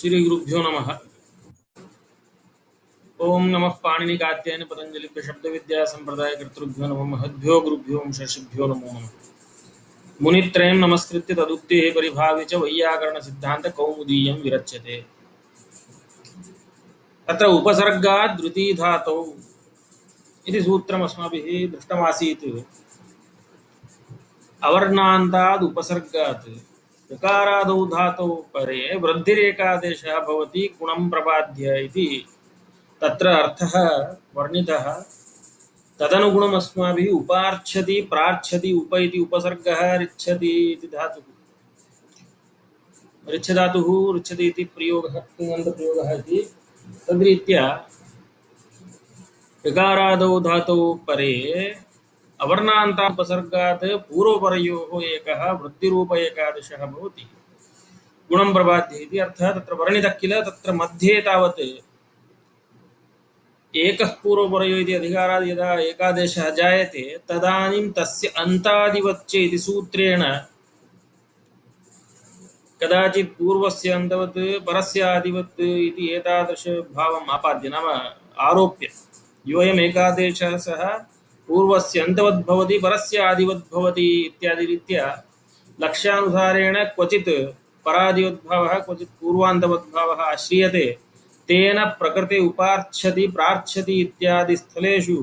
श्री गुरुभ्यो नमः। ओम नमः पाणिनि कात्यायन पतंजलि शब्द विद्या संप्रदाय कर्तृभ्यो नमः महद्भ्यो गुरुभ्यो शशिभ्यो नमो नमः। मुनित्रयं नमस्कृत्य तदुक्ते परिभाव्य च वैयाकरण सिद्धांत कौमुदीयं विरच्यते। तत्र उपसर्गात् द्रुति धातौ इति सूत्रम् अस्माभिः दृष्टमासीत्। अवर्णान्ताद् उपसर्गात् ऋकारादौ धातौ परे वृद्धिरेकादेशः भवति गुणं प्रपाद्य इति तत्र अर्थः वर्णितः। तदनुगुणम् अस्माभिः उपार्च्छति प्रार्च्छति उप इति उपसर्गः ऋच्छति इति धातुः ऋच्छधातुः ऋच्छति इति प्रयोगः तिङन्तप्रयोगः इति तद्रीत्या ऋकारादौ धातौ परे अवर्णान्तापसर्गात् पूर्वपरयोः एकः वृद्धिरूप एकादशः भवति गुणं प्रपाद्य इति अर्थः तत्र वर्णितः किल। तत्र मध्ये तावत् एकः पूर्वपरयो इति अधिकारात् यदा एकादेशः जायते तदानीं तस्य अन्तादिवच्च इति सूत्रेण कदाचित् पूर्वस्य अन्तवत् परस्य आदिवत् इति एतादृशभावम् आपाद्य नाम आरोप्य योऽयम् एकादेशः सः पूर्वस्य अन्तवद्भवति परस्य आदिवद्भवति इत्यादिरीत्या लक्ष्यानुसारेण क्वचित् परादिवद्भावः क्वचित् पूर्वान्तवद्भावः आश्रियते। तेन प्रकृते उपार्च्छति प्रार्च्छति इत्यादि स्थलेषु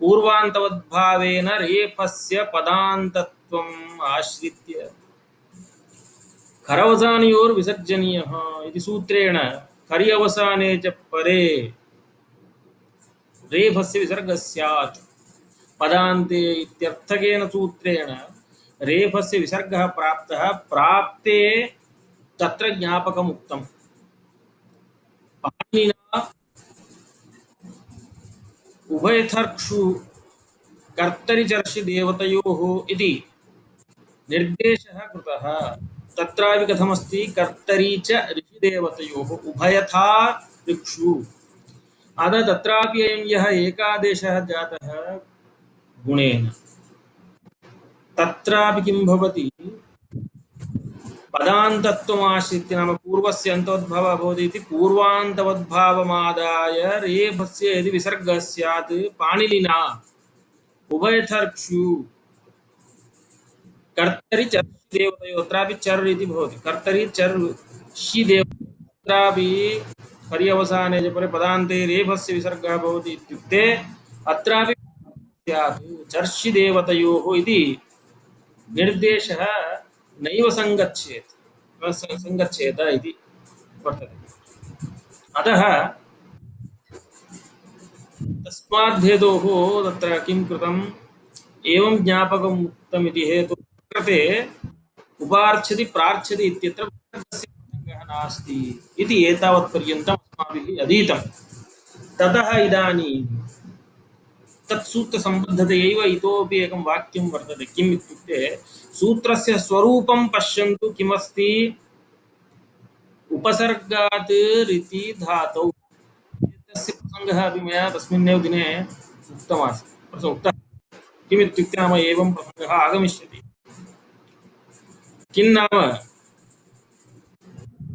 पूर्वान्तवद्भावेन रेफस्य पदान्तत्वम् आश्रित्य खरवसानयोर्विसर्जनीयः इति सूत्रेण खरि अवसाने च परे रेफस्य विसर्गः स्यात् पदान्ते इत्यर्थकेन सूत्रेण रेफस्य विसर्गः प्राप्तः प्राप्ते तत्र ज्ञापकम् उक्तम्। पाणिनिना उभयथर्क्षु कर्तरि चर्षि देवतयोः इति निर्देशः कृतः। तत्रापि कथमस्ति कर्तरि च ऋषिदेवतयोः उभयथा ऋक्षु। अतः तत्रापि अयं यः एकादेशः जातः गुणेन तत्रापि किं भवति पदान्तत्वमाश्रित्य नाम पूर्वस्य अन्तवद्भावः भवति इति पूर्वान्तवद्भावमादाय रेफस्य यदि विसर्गः स्यात् पाणिनिना उभयथर्क्षु कर्तरि चर्षि देवतयोः अत्रापि चर् इति भवति कर्तरि चर् षि देवत्रापि परि अवसाने च परे पदान्ते रेफस्य विसर्गः भवति इत्युक्ते अत्रापि स्यात् चर्षि देवतयोः इति निर्देशः नैव सङ्गच्छेत् सङ्गच्छेत इति वर्तते। अतः तस्माद्धेतोः तत्र किं कृतम् एवं ज्ञापकम् उक्तम् इति हेतुः कृते उपार्च्छति प्रार्च्छति इत्यत्र प्रसङ्गः नास्ति इति एतावत्पर्यन्तम् अस्माभिः अधीतं। ततः इदानीं तत्सूत्रसम्बद्धतयैव इतोपि एकं वाक्यं वर्तते। किम् इत्युक्ते सूत्रस्य स्वरूपं पश्यन्तु किमस्ति। उपसर्गात् ऋति धातौ एतस्य प्रसङ्गः अपि मया तस्मिन्नेव दिने उक्तः। किमित्युक्ते नाम एवं प्रसङ्गः आगमिष्यति। किं नाम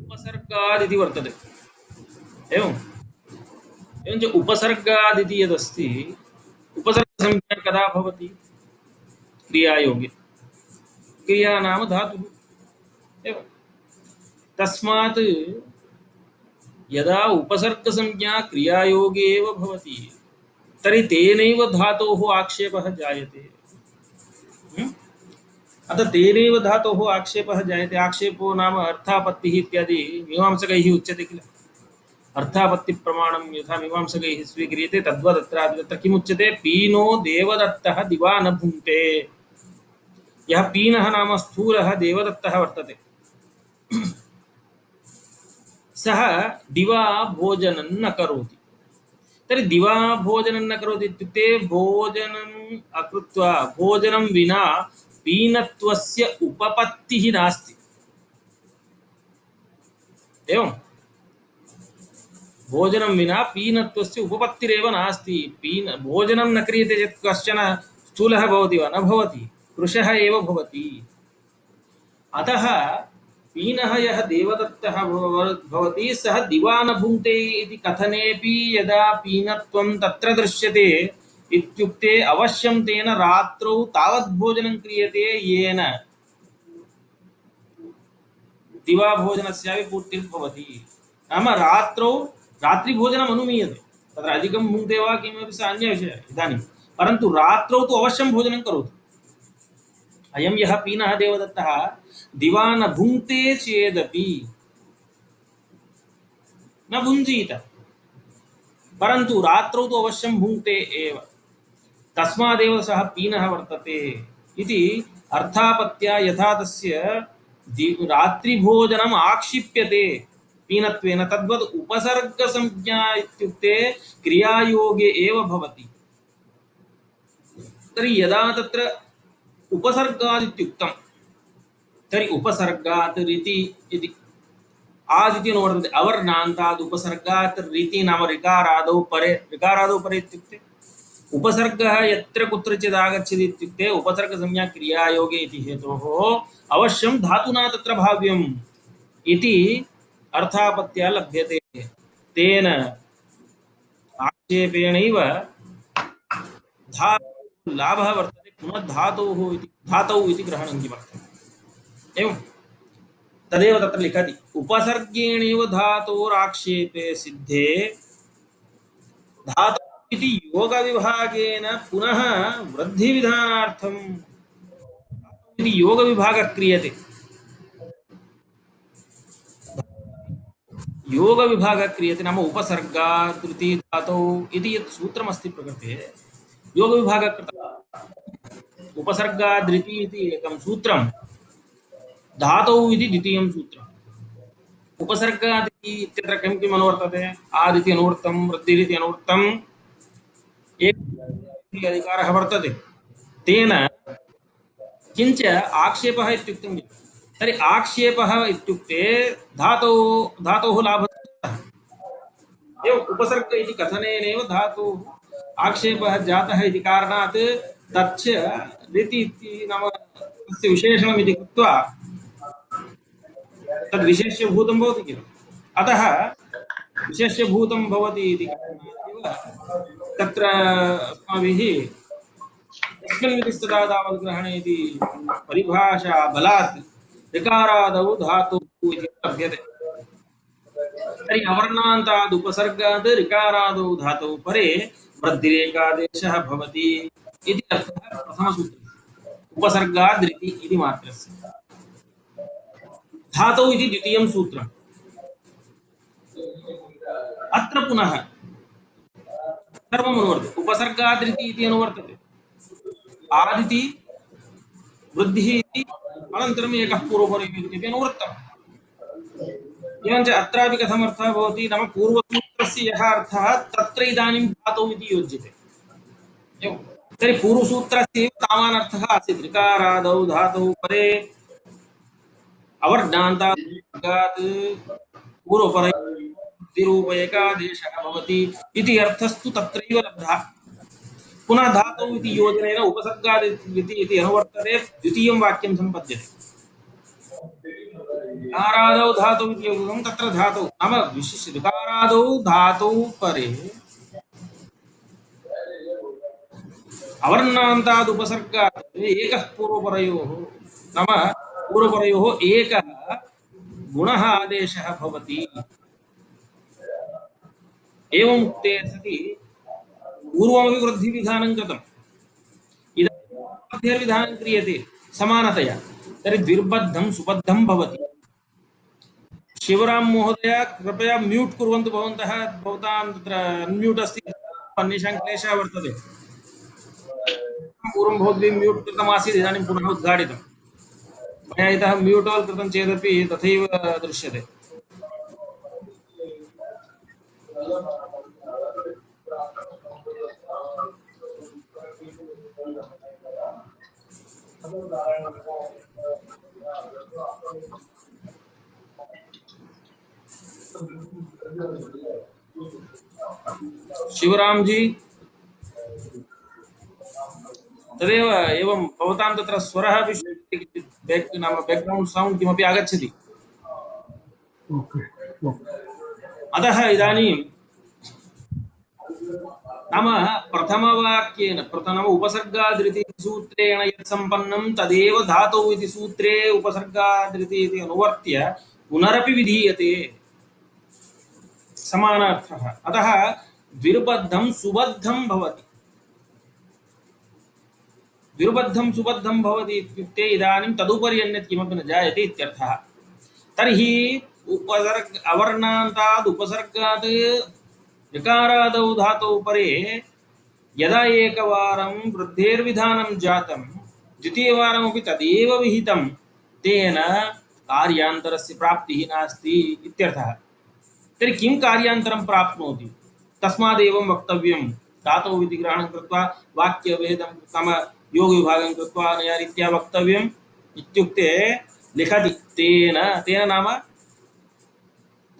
उपसर्गादिति वर्तते। एवञ्च उपसर्गादिति यदस्ति उपसर्गसंज्ञा कदा भवति क्रियायोगे। क्रिया नाम धातुः एवं तस्मात् यदा उपसर्गसंज्ञा क्रियायोगे एव भवति तर्हि तेनैव धातोः आक्षेपः जायते। अतः तेनैव धातोः आक्षेपः जायते। आक्षेपो नाम अर्थापत्तिः इत्यादि मीमांसकैः उच्यते किल। अर्थापत्तिप्रमाणं यथा मीमांसकैः स्वीक्रियते तद्वत् तत्र किमुच्यते पीनो देवदत्तः दिवा न भुङ्क्ते। यः पीनः नाम स्थूलः देवदत्तः वर्तते सः दिवा भोजनं न करोति। तर्हि दिवा भोजनं न करोति इत्युक्ते भोजनम् अकृत्वा भोजनं विना पीनत्वस्य उपपत्तिः नास्ति। एवं भोजनं विना पीनत्वस्य उपपत्तिरेव नास्ति। भोजनं न क्रियते चेत् कश्चन स्थूलः भवति वा? न भवति, कृशः एव भवति। अतः पीनः यः देवदत्तः भवति सः दिवा न भुङ्क्ते इति कथनेऽपि यदा पीनत्वं तत्र दृश्यते इत्युक्ते अवश्यं तेन रात्रौ तावत् भोजनं क्रियते येन दिवाभोजनस्यापि पूर्तिर्भवति। नाम रात्रौ रात्रिभोजनम् अनुमीयते, तत्र अधिकं भुङ्क्ते वा किमपि सः अन्यविषयः इदानीं, परन्तु रात्रौ तु अवश्यं भोजनं करोतु। अयं यः पीनः देवदत्तः दिवा न भुङ्क्ते चेदपि न भुञ्जीत, परन्तु रात्रौ तु अवश्यं भुङ्क्ते एव, तस्मादेव सः पीनः वर्तते इति अर्थापत्या यथा तस्य रात्रिभोजनम् आक्षिप्यते पीनत्वेन, तद्वत् उपसर्गसंज्ञा इत्युक्ते क्रियायोगे एव भवति। तर्हि यदा तत्र उपसर्गादित्युक्तं तर्हि उपसर्गात् रीति इति आदिति वर्तते, अवर्णान्ताद् उपसर्गात् रीति नाम ऋकारादौ परे इत्युक्ते उपसर्गः यत्र कुत्रचित् आगच्छति इत्युक्ते उपसर्गसंज्ञा क्रियायोगे इति हेतोः अवश्यं धातुना तत्र भाव्यम् इति अर्थापत्या लभ्यते। तेन आक्षेपेणैव धातुः लाभः वर्तते, पुनः धातौ इति ग्रहणं किमर्थम् एवं तदेव तत्र लिखति, उपसर्गेणैव धातोराक्षेपे सिद्धे धातु इति योगविभागेन पुनः वृद्धिविधानार्थं इति योगविभागः क्रियते। योगविभागः क्रियते नाम उपसर्गात् ऋति धातौ इति यत् सूत्रमस्ति प्रकृते, योगविभागः कृतः। उपसर्गात् ऋति इति एकं सूत्रं, धातौ इति द्वितीयं सूत्रम्। उपसर्गात् इत्यत्र किं किम् अनुवर्तते? आदिति अनुवृत्तं, वृद्धिरिति अनुवृत्तं, एक अधिकारः वर्तते। तेन किञ्च आक्षेपः इत्युक्तं तर्हि आक्षेपः इत्युक्ते धातोः लाभः एव, उपसर्ग इति कथनेनैव धातुः आक्षेपः जातः इति कारणात् तच्च रीति इति नाम तस्य विशेषणम् इति कृत्वा तद्विशेष्यभूतं भवति किल, अतः विशेष्यभूतं भवति इति कारणादेव तत्र अस्माभिः तस्मिन् विधिस्तदादावद्ग्रहणे इति परिभाषा बलात् ऋकारादौ धातुः इति लभ्यते। तर्हि अवर्णान्ताद् उपसर्गाद् ऋकारादौ धातौ परे वृद्धिरेकादेशः भवति इति अर्थः प्रथमसूत्रस्य, उपसर्गाद् ऋति इति मात्रस्य। धातौ इति द्वितीयं सूत्रम्। अत्र पुनः सर्वम् अनुवर्तते, उपसर्गाद् ऋति इति अनुवर्तते, आदिति वृद्धिः इति अनन्तरम् एकः पूर्वपरः इति अनुवृत्तम्। एवञ्च अत्रापि कथमर्थः भवति नाम पूर्वसूत्रस्य यः अर्थः तत्र इदानीं धातौ इति योज्यते एवं। तर्हि पूर्वसूत्रस्य तावान् अर्थः आसीत्, ऋकारादौ धातौ परे अवर्णान्तात् पूर्वपरैरूपयकादेशः भवति इति अर्थस्तु तत्रैव लब्धः। पुनः धातौ इति योजनेन उपसर्गादिति इति अनुवर्तते, द्वितीयं वाक्यं सम्पद्यते। ऋकारादौ धातौ इति योगं तत्र धातौ नाम विशिष्य ऋकारादौ धातौ परे अवर्णान्ताद् उपसर्गात् एकः पूर्वपरयोः नाम पूर्वपरयोः एकः गुणः आदेशः भवति। एवम् उक्ते सति पूर्वमपि वृद्धिविधानं कृतम्, इदानीं वृद्धिर्विधानं क्रियते समानतया, तर्हि द्विर्बद्धं सुबद्धं भवति। शिवराम महोदय कृपया म्यूट कुर्वन्तु, भवन्तः भवतां तत्र अनम्यूट अस्ति, अन्येषां क्लेशः वर्तते। पूर्वं भवद्भिः म्यूट कृतमासीत्, इदानीं पुनः उद्घाटितं, मया इतः म्यूट आल् कृतं चेदपि तथैव दृश्यते। शिवराम जी तदेव एवं भवतां तत्र स्वरः अपि नाम बैकग्राउंड साउंड किमपि आगच्छति, ओके ओके। अतः इदानीं नाम प्रथमवाक्येन प्रथम उपसर्गादिति सूत्रेण यत् सम्पन्नं तदेव धातौ इति सूत्रे उपसर्गादिति इति अनुवर्त्य पुनरपि विधीयते समानार्थः। अतः द्विरुबद्धं सुबद्धं भवति। द्विरुबद्धं सुबद्धं भवति इत्युक्ते इदानीं तदुपरि अन्यत् किमपि न जायते इत्यर्थः। तर्हि उपसर्ग अवर्णान्ताद् उपसर्गात् ऋकारादौ धातौ परे यदा एकवारं वृद्धेर्विधानं जातं द्वितीयवारमपि तदेव विहितं तेन कार्यान्तरस्य प्राप्तिः नास्ति इत्यर्थः। तर्हि किं कार्यान्तरं प्राप्नोति तस्मादेवं वक्तव्यं धातौ इति ग्रहणं कृत्वा वाक्यभेदं नाम योगविभागं कृत्वा अनया रीत्या वक्तव्यम् इत्युक्ते लिखति तेन तेन नाम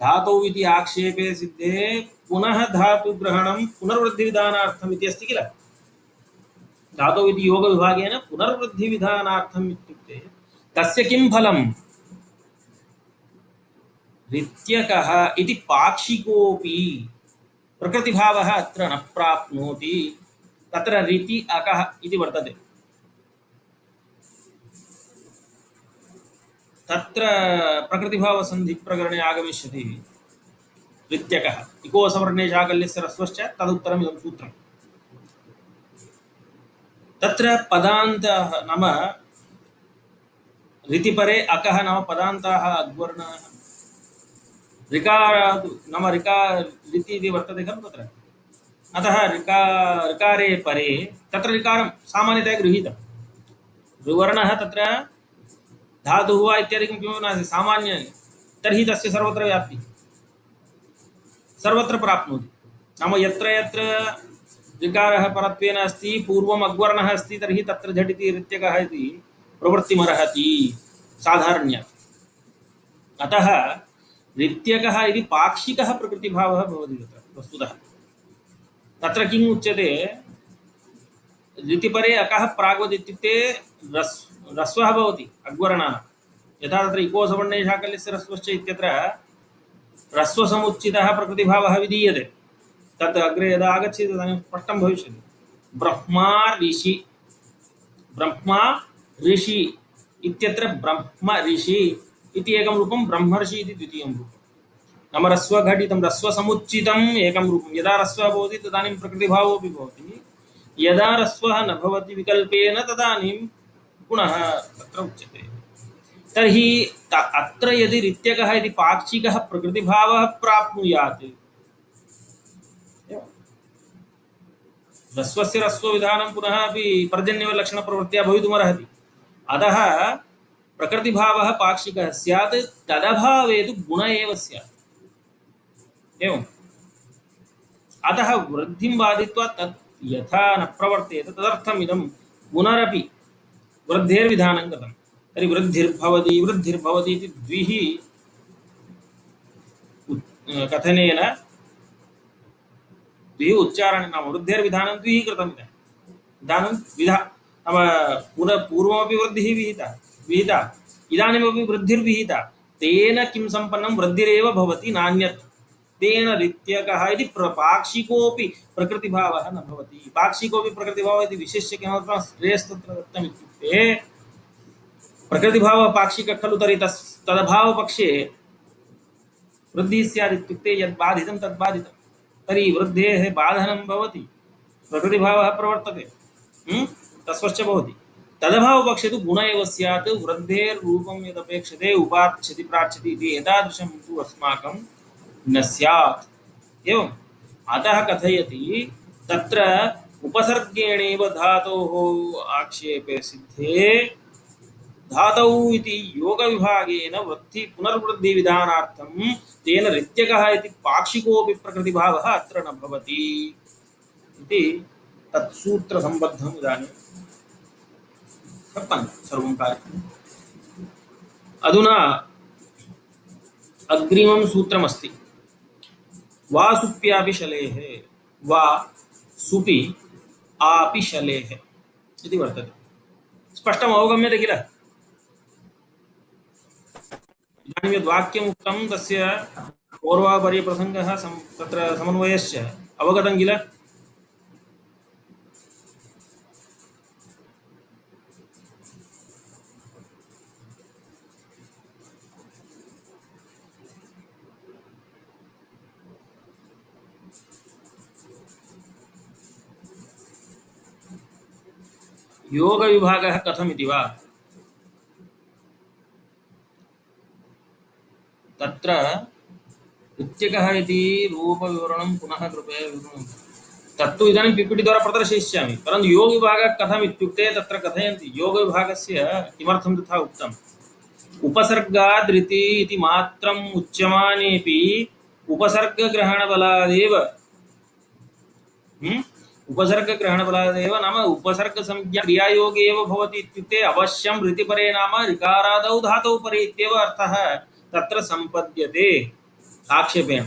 धातौ इति आक्षेपे सिद्धे पुनः धातुग्रहणं पुनर्वृद्धिविधानार्थम् इति अस्ति किल। धातौ इति योगविभागेन पुनर्वृद्धिविधानार्थम् इत्युक्ते तस्य किं फलं ऋत्यकः इति पाक्षिकोऽपि प्रकृतिभावः अत्र न प्राप्नोति। तत्र रीति अकः इति वर्तते। तत्र प्रकृतिभावसन्धिप्रकरणे आगमिष्यति ऋत्यकः इकोसवर्णे शाकल्यस्य रस्वश्च तदुत्तरम् इदं सूत्रम्। तत्र पदान्तः नाम ऋतिपरे अकः नाम पदान्ताः अग्वर्णाः ऋकारादु नाम ऋति इति वर्तते खलु तत्र। अतः ऋकारे परे तत्र ऋकारं सामान्यतया गृहीतं ऋवर्णः तत्र धातुः वा इत्यादिकं किमपि नास्ति सामान्य। तर्हि तस्य सर्वत्र व्याप्तिः सर्वत्र प्राप्नोति। नाम यत्र यत्र ऋकारः परत्वेन अस्ति पूर्वम् अग्वर्णः अस्ति तर्हि तत्र झटिति ऋत्यकः इति प्रवृत्तिमर्हति साधारण्यात्। अतः ऋत्यकः इति पाक्षिकः प्रकृतिभावः भवति तत्र वस्तुतः। तत्र किम् उच्यते ऋतिपरे अकः प्राग्वद् इत्युक्ते रस्वः भवति अग्वर्णः। यथा तत्र इकोसवर्णे शाकल्यस्य रस्वश्च इत्यत्र रस्वसमुच्चितः प्रकृतिभावः विधीयते। तत् अग्रे यदा आगच्छति तदानीं स्पष्टं भविष्यति। ब्रह्मा ऋषि ब्रह्मा ऋषि इत्यत्र ब्रह्म ऋषि इति एकं रूपं ब्रह्मर्षि इति द्वितीयं रूपं। नाम रस्वघटितं रस्वसमुच्चितम् एकं रूपं। यदा रस्वः भवति तदानीं प्रकृतिभावोऽपि भवति। यदा रस्वः न भवति विकल्पेन तदानीं गुणः तत्र उच्यते। तर्हि अत्र यदि ऋत्यकः इति पाक्षिकः प्रकृतिभावः प्राप्नुयात् रस्वस्य रस्वविधानं पुनः अपि पर्जन्यवलक्षणप्रवृत्त्या भवितुमर्हति। अतः प्रकृतिभावः पाक्षिकः स्यात् तदभावे तु गुण एव स्यात्। एवम् अतः वृद्धिं बाधित्वा तत् यथा न प्रवर्तेत तदर्थम् इदं पुनरपि वृद्धेर्विधानं कृतं। तर्हि वृद्धिर्भवति इति द्विः कथनेन द्विः उच्चारणेन नाम वृद्धेर्विधानं द्विः कृतम् इदानीं विधा नाम पूर्वमपि वृद्धिः विहिता इदानीमपि वृद्धिर्विहिता। तेन किं सम्पन्नं वृद्धिरेव भवति नान्यत्। तेन ऋत्यकः इति पाक्षिकोऽपि प्रकृतिभावः न भवति। पाक्षिकोऽपि प्रकृतिभावः इति विशिष्य किमर्थं श्रेयस् तत्र दत्तम् इत्युक्ते प्रकृतिभावः पाक्षिकः खलु। तर्हि तदभावपक्षे वृद्धिः स्यात् इत्युक्ते यद् बाधितं तद् बाधितं। तर्हि वृद्धेः बाधनं भवति प्रकृतिभावः प्रवर्तते तस्वश्च भवति। तदभावपक्षे तु गुण एव स्यात्। वृद्धेर्रूपं यदपेक्षते उपार्च्छति प्रार्च्छति इति एतादृशं तु अस्माकं न स्यात्। एवम् अतः कथयति तत्र उपसर्गेणैव धातोः आक्षेपे सिद्धे धातौ इति योगविभागेन वृद्धि पुनर्वृद्धि विधानार्थं तेन ऋत्यकः इति पाक्षिकोऽपि प्रकृतिभावः अत्र न भवति इति तत्सूत्रसम्बद्धम् इदानीं कृतं सर्वं कार्यम्। अधुना अग्रिमं सूत्रमस्ति वा सुप्यापि शलेः वा सुपि आपि शलेः इति वर्तते। स्पष्टम् अवगम्यते किल। इदानीं यद् वाक्यम् उक्तं तस्य पूर्वापरिप्रसङ्गः तत्र समन्वयश्च अवगतं किल? योगविभागः कथमिति वा? तत्र उच्चकः इति रूपविवरणं पुनः कृपया विवरणं तत्तु इदानीं पीपीटी द्वारा प्रदर्शयिष्यामि, परन्तु योगविभागः कथम् इत्युक्ते तत्र कथयन्ति योगविभागस्य किमर्थं तथा उक्तम् उपसर्गाद् इति मात्रम् उच्यमानेपि उपसर्गग्रहणबलादेव उपसर्गग्रहणबलादेव नाम उपसर्गसंज्ञा क्रियायोगे एव भवति इत्युक्ते अवश्यं ऋतिपरे नाम ऋकारादौ धातौ परे इत्येव अर्थः तत्र सम्पद्यते आक्षेपेण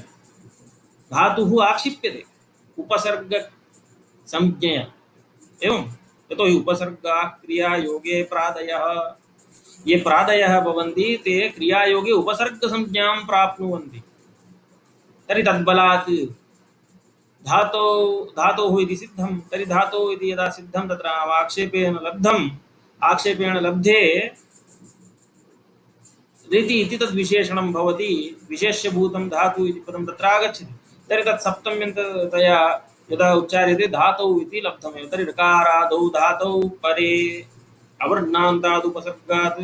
धातुः आक्षिप्यते उपसर्गसंज्ञया एवं यतो हि उपसर्गाः क्रियायोगे प्रादयः ये प्रादयः भवन्ति ते क्रियायोगे उपसर्गसंज्ञां प्राप्नुवन्ति तर्हि तद्बलात् धातो धातोः इति सिद्धं तर्हि धातोः इति यदा सिद्धं तत्र आक्षेपेण लब्धे रीति इति तद्विशेषणं भवति विशेष्यभूतं धातु इति पदं तत्र आगच्छति तर्हि तत् सप्तम्यन्ततया यदा उच्चार्यते धातौ इति लब्धमेव तर्हि ऋकारादौ धातौ परे अवर्णान्तादुपसर्गात्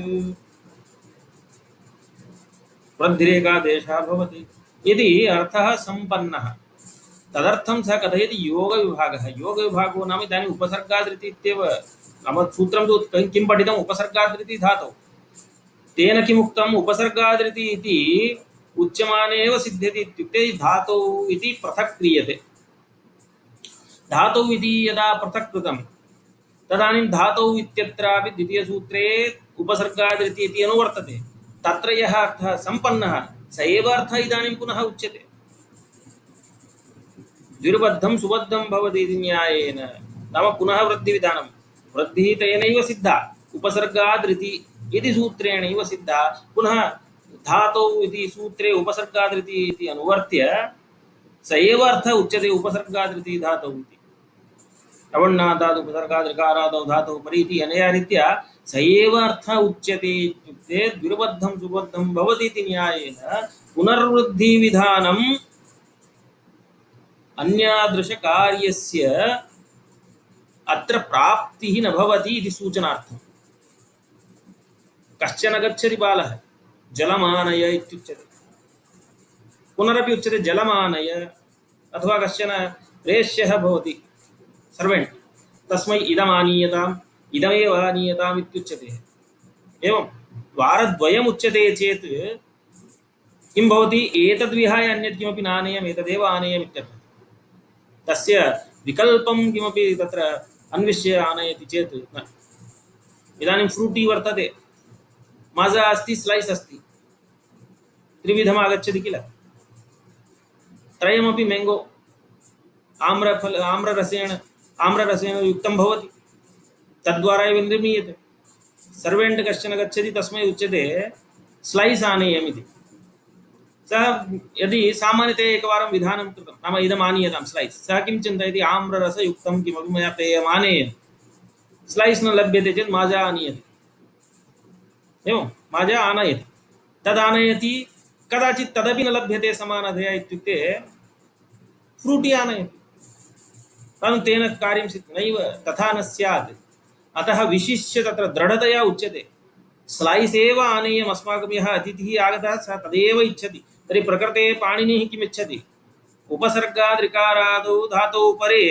वृद्धिरेकादेशः भवति यदि अर्थः सम्पन्नः तदर्थं सः कथयति योगविभागः योगविभागो नाम इदानीम् उपसर्गादृति इत्येव नाम सूत्रं तु किं पठितम् उपसर्गादृति धातौ तेन किमुक्तम् उपसर्गादृति इति उच्यमाने एव सिद्ध्यति इत्युक्ते धातौ इति पृथक् क्रियते धातौ इति यदा पृथक् कृतं तदानीं धातौ इत्यत्रापि द्वितीयसूत्रे उपसर्गादृति इति अनुवर्तते तत्र यः अर्थः सम्पन्नः स एव अर्थः इदानीं पुनः उच्यते द्विर्बद्धं सुबद्धं भवति इति न्यायेन नाम पुनः वृद्धिविधानं वृद्धिः तेनैव सिद्धा उपसर्गादृति इति सूत्रेणैव सिद्धा पुनः धातौ इति सूत्रे उपसर्गादृति इति अनुवर्त्य स एव अर्थः उच्यते उपसर्गादृति धातौ इति अवर्णादात् उपसर्गादृकारादौ धातौ परि इति अनया रीत्या स एव अर्थः उच्यते इत्युक्ते द्विर्बद्धं सुबद्धं भवति इति न्यायेन पुनर्वृद्धिविधानम् अन्यादृशकार्यस्य अत्र प्राप्तिः न भवति इति सूचनार्थं कश्चन गच्छति बालः जलमानय इत्युच्यते पुनरपि उच्यते जलमानय अथवा कश्चन प्रेष्यः भवति सर्वेण्ट् तस्मै इदमानीयताम् इदमेव आनीयताम् इत्युच्यते एवं वारद्वयम् उच्यते चेत् किं भवति एतद्विहाय अन्यत् किमपि नानेयम् एतदेव आनेयम् इत्यर्थः तस्य विकल्पं किमपि तत्र अन्विष्य आनयति चेत् न इदानीं फ्रूटी वर्तते माजा अस्ति स्लैस् अस्ति त्रिविधम् आगच्छति किल त्रयमपि मैंगो आम्ररसेन युक्तं भवति तद्वारा एव निर्मीयते सर्वेण्ट् कश्चन गच्छति तस्मै उच्यते स्लैस् आनेयम् इति सः यदि सामान्यतया एकवारं विधानं कृतं नाम इदम् आनीयतां स्लैस् सः किं चिन्तयति आम्ररसयुक्तं किमपि मया पेयम् आनेयं स्लैस् न लभ्यते चेत् माजा आनीयते एवं माजा आनयति तदानयति कदाचित् तदपि न लभ्यते समानतया इत्युक्ते फ्रूटी आनयति परन्तु तेन कार्यं नैव तथा न स्यात् अतः विशिष्य तत्र दृढतया उच्यते स्लैस् एव आनेयम् अस्माकं यः अतिथिः आगतः सः तदेव इच्छति तर्हि प्रकृते पाणिनिः किमिच्छति उपसर्गादृकारादौ धातौ परे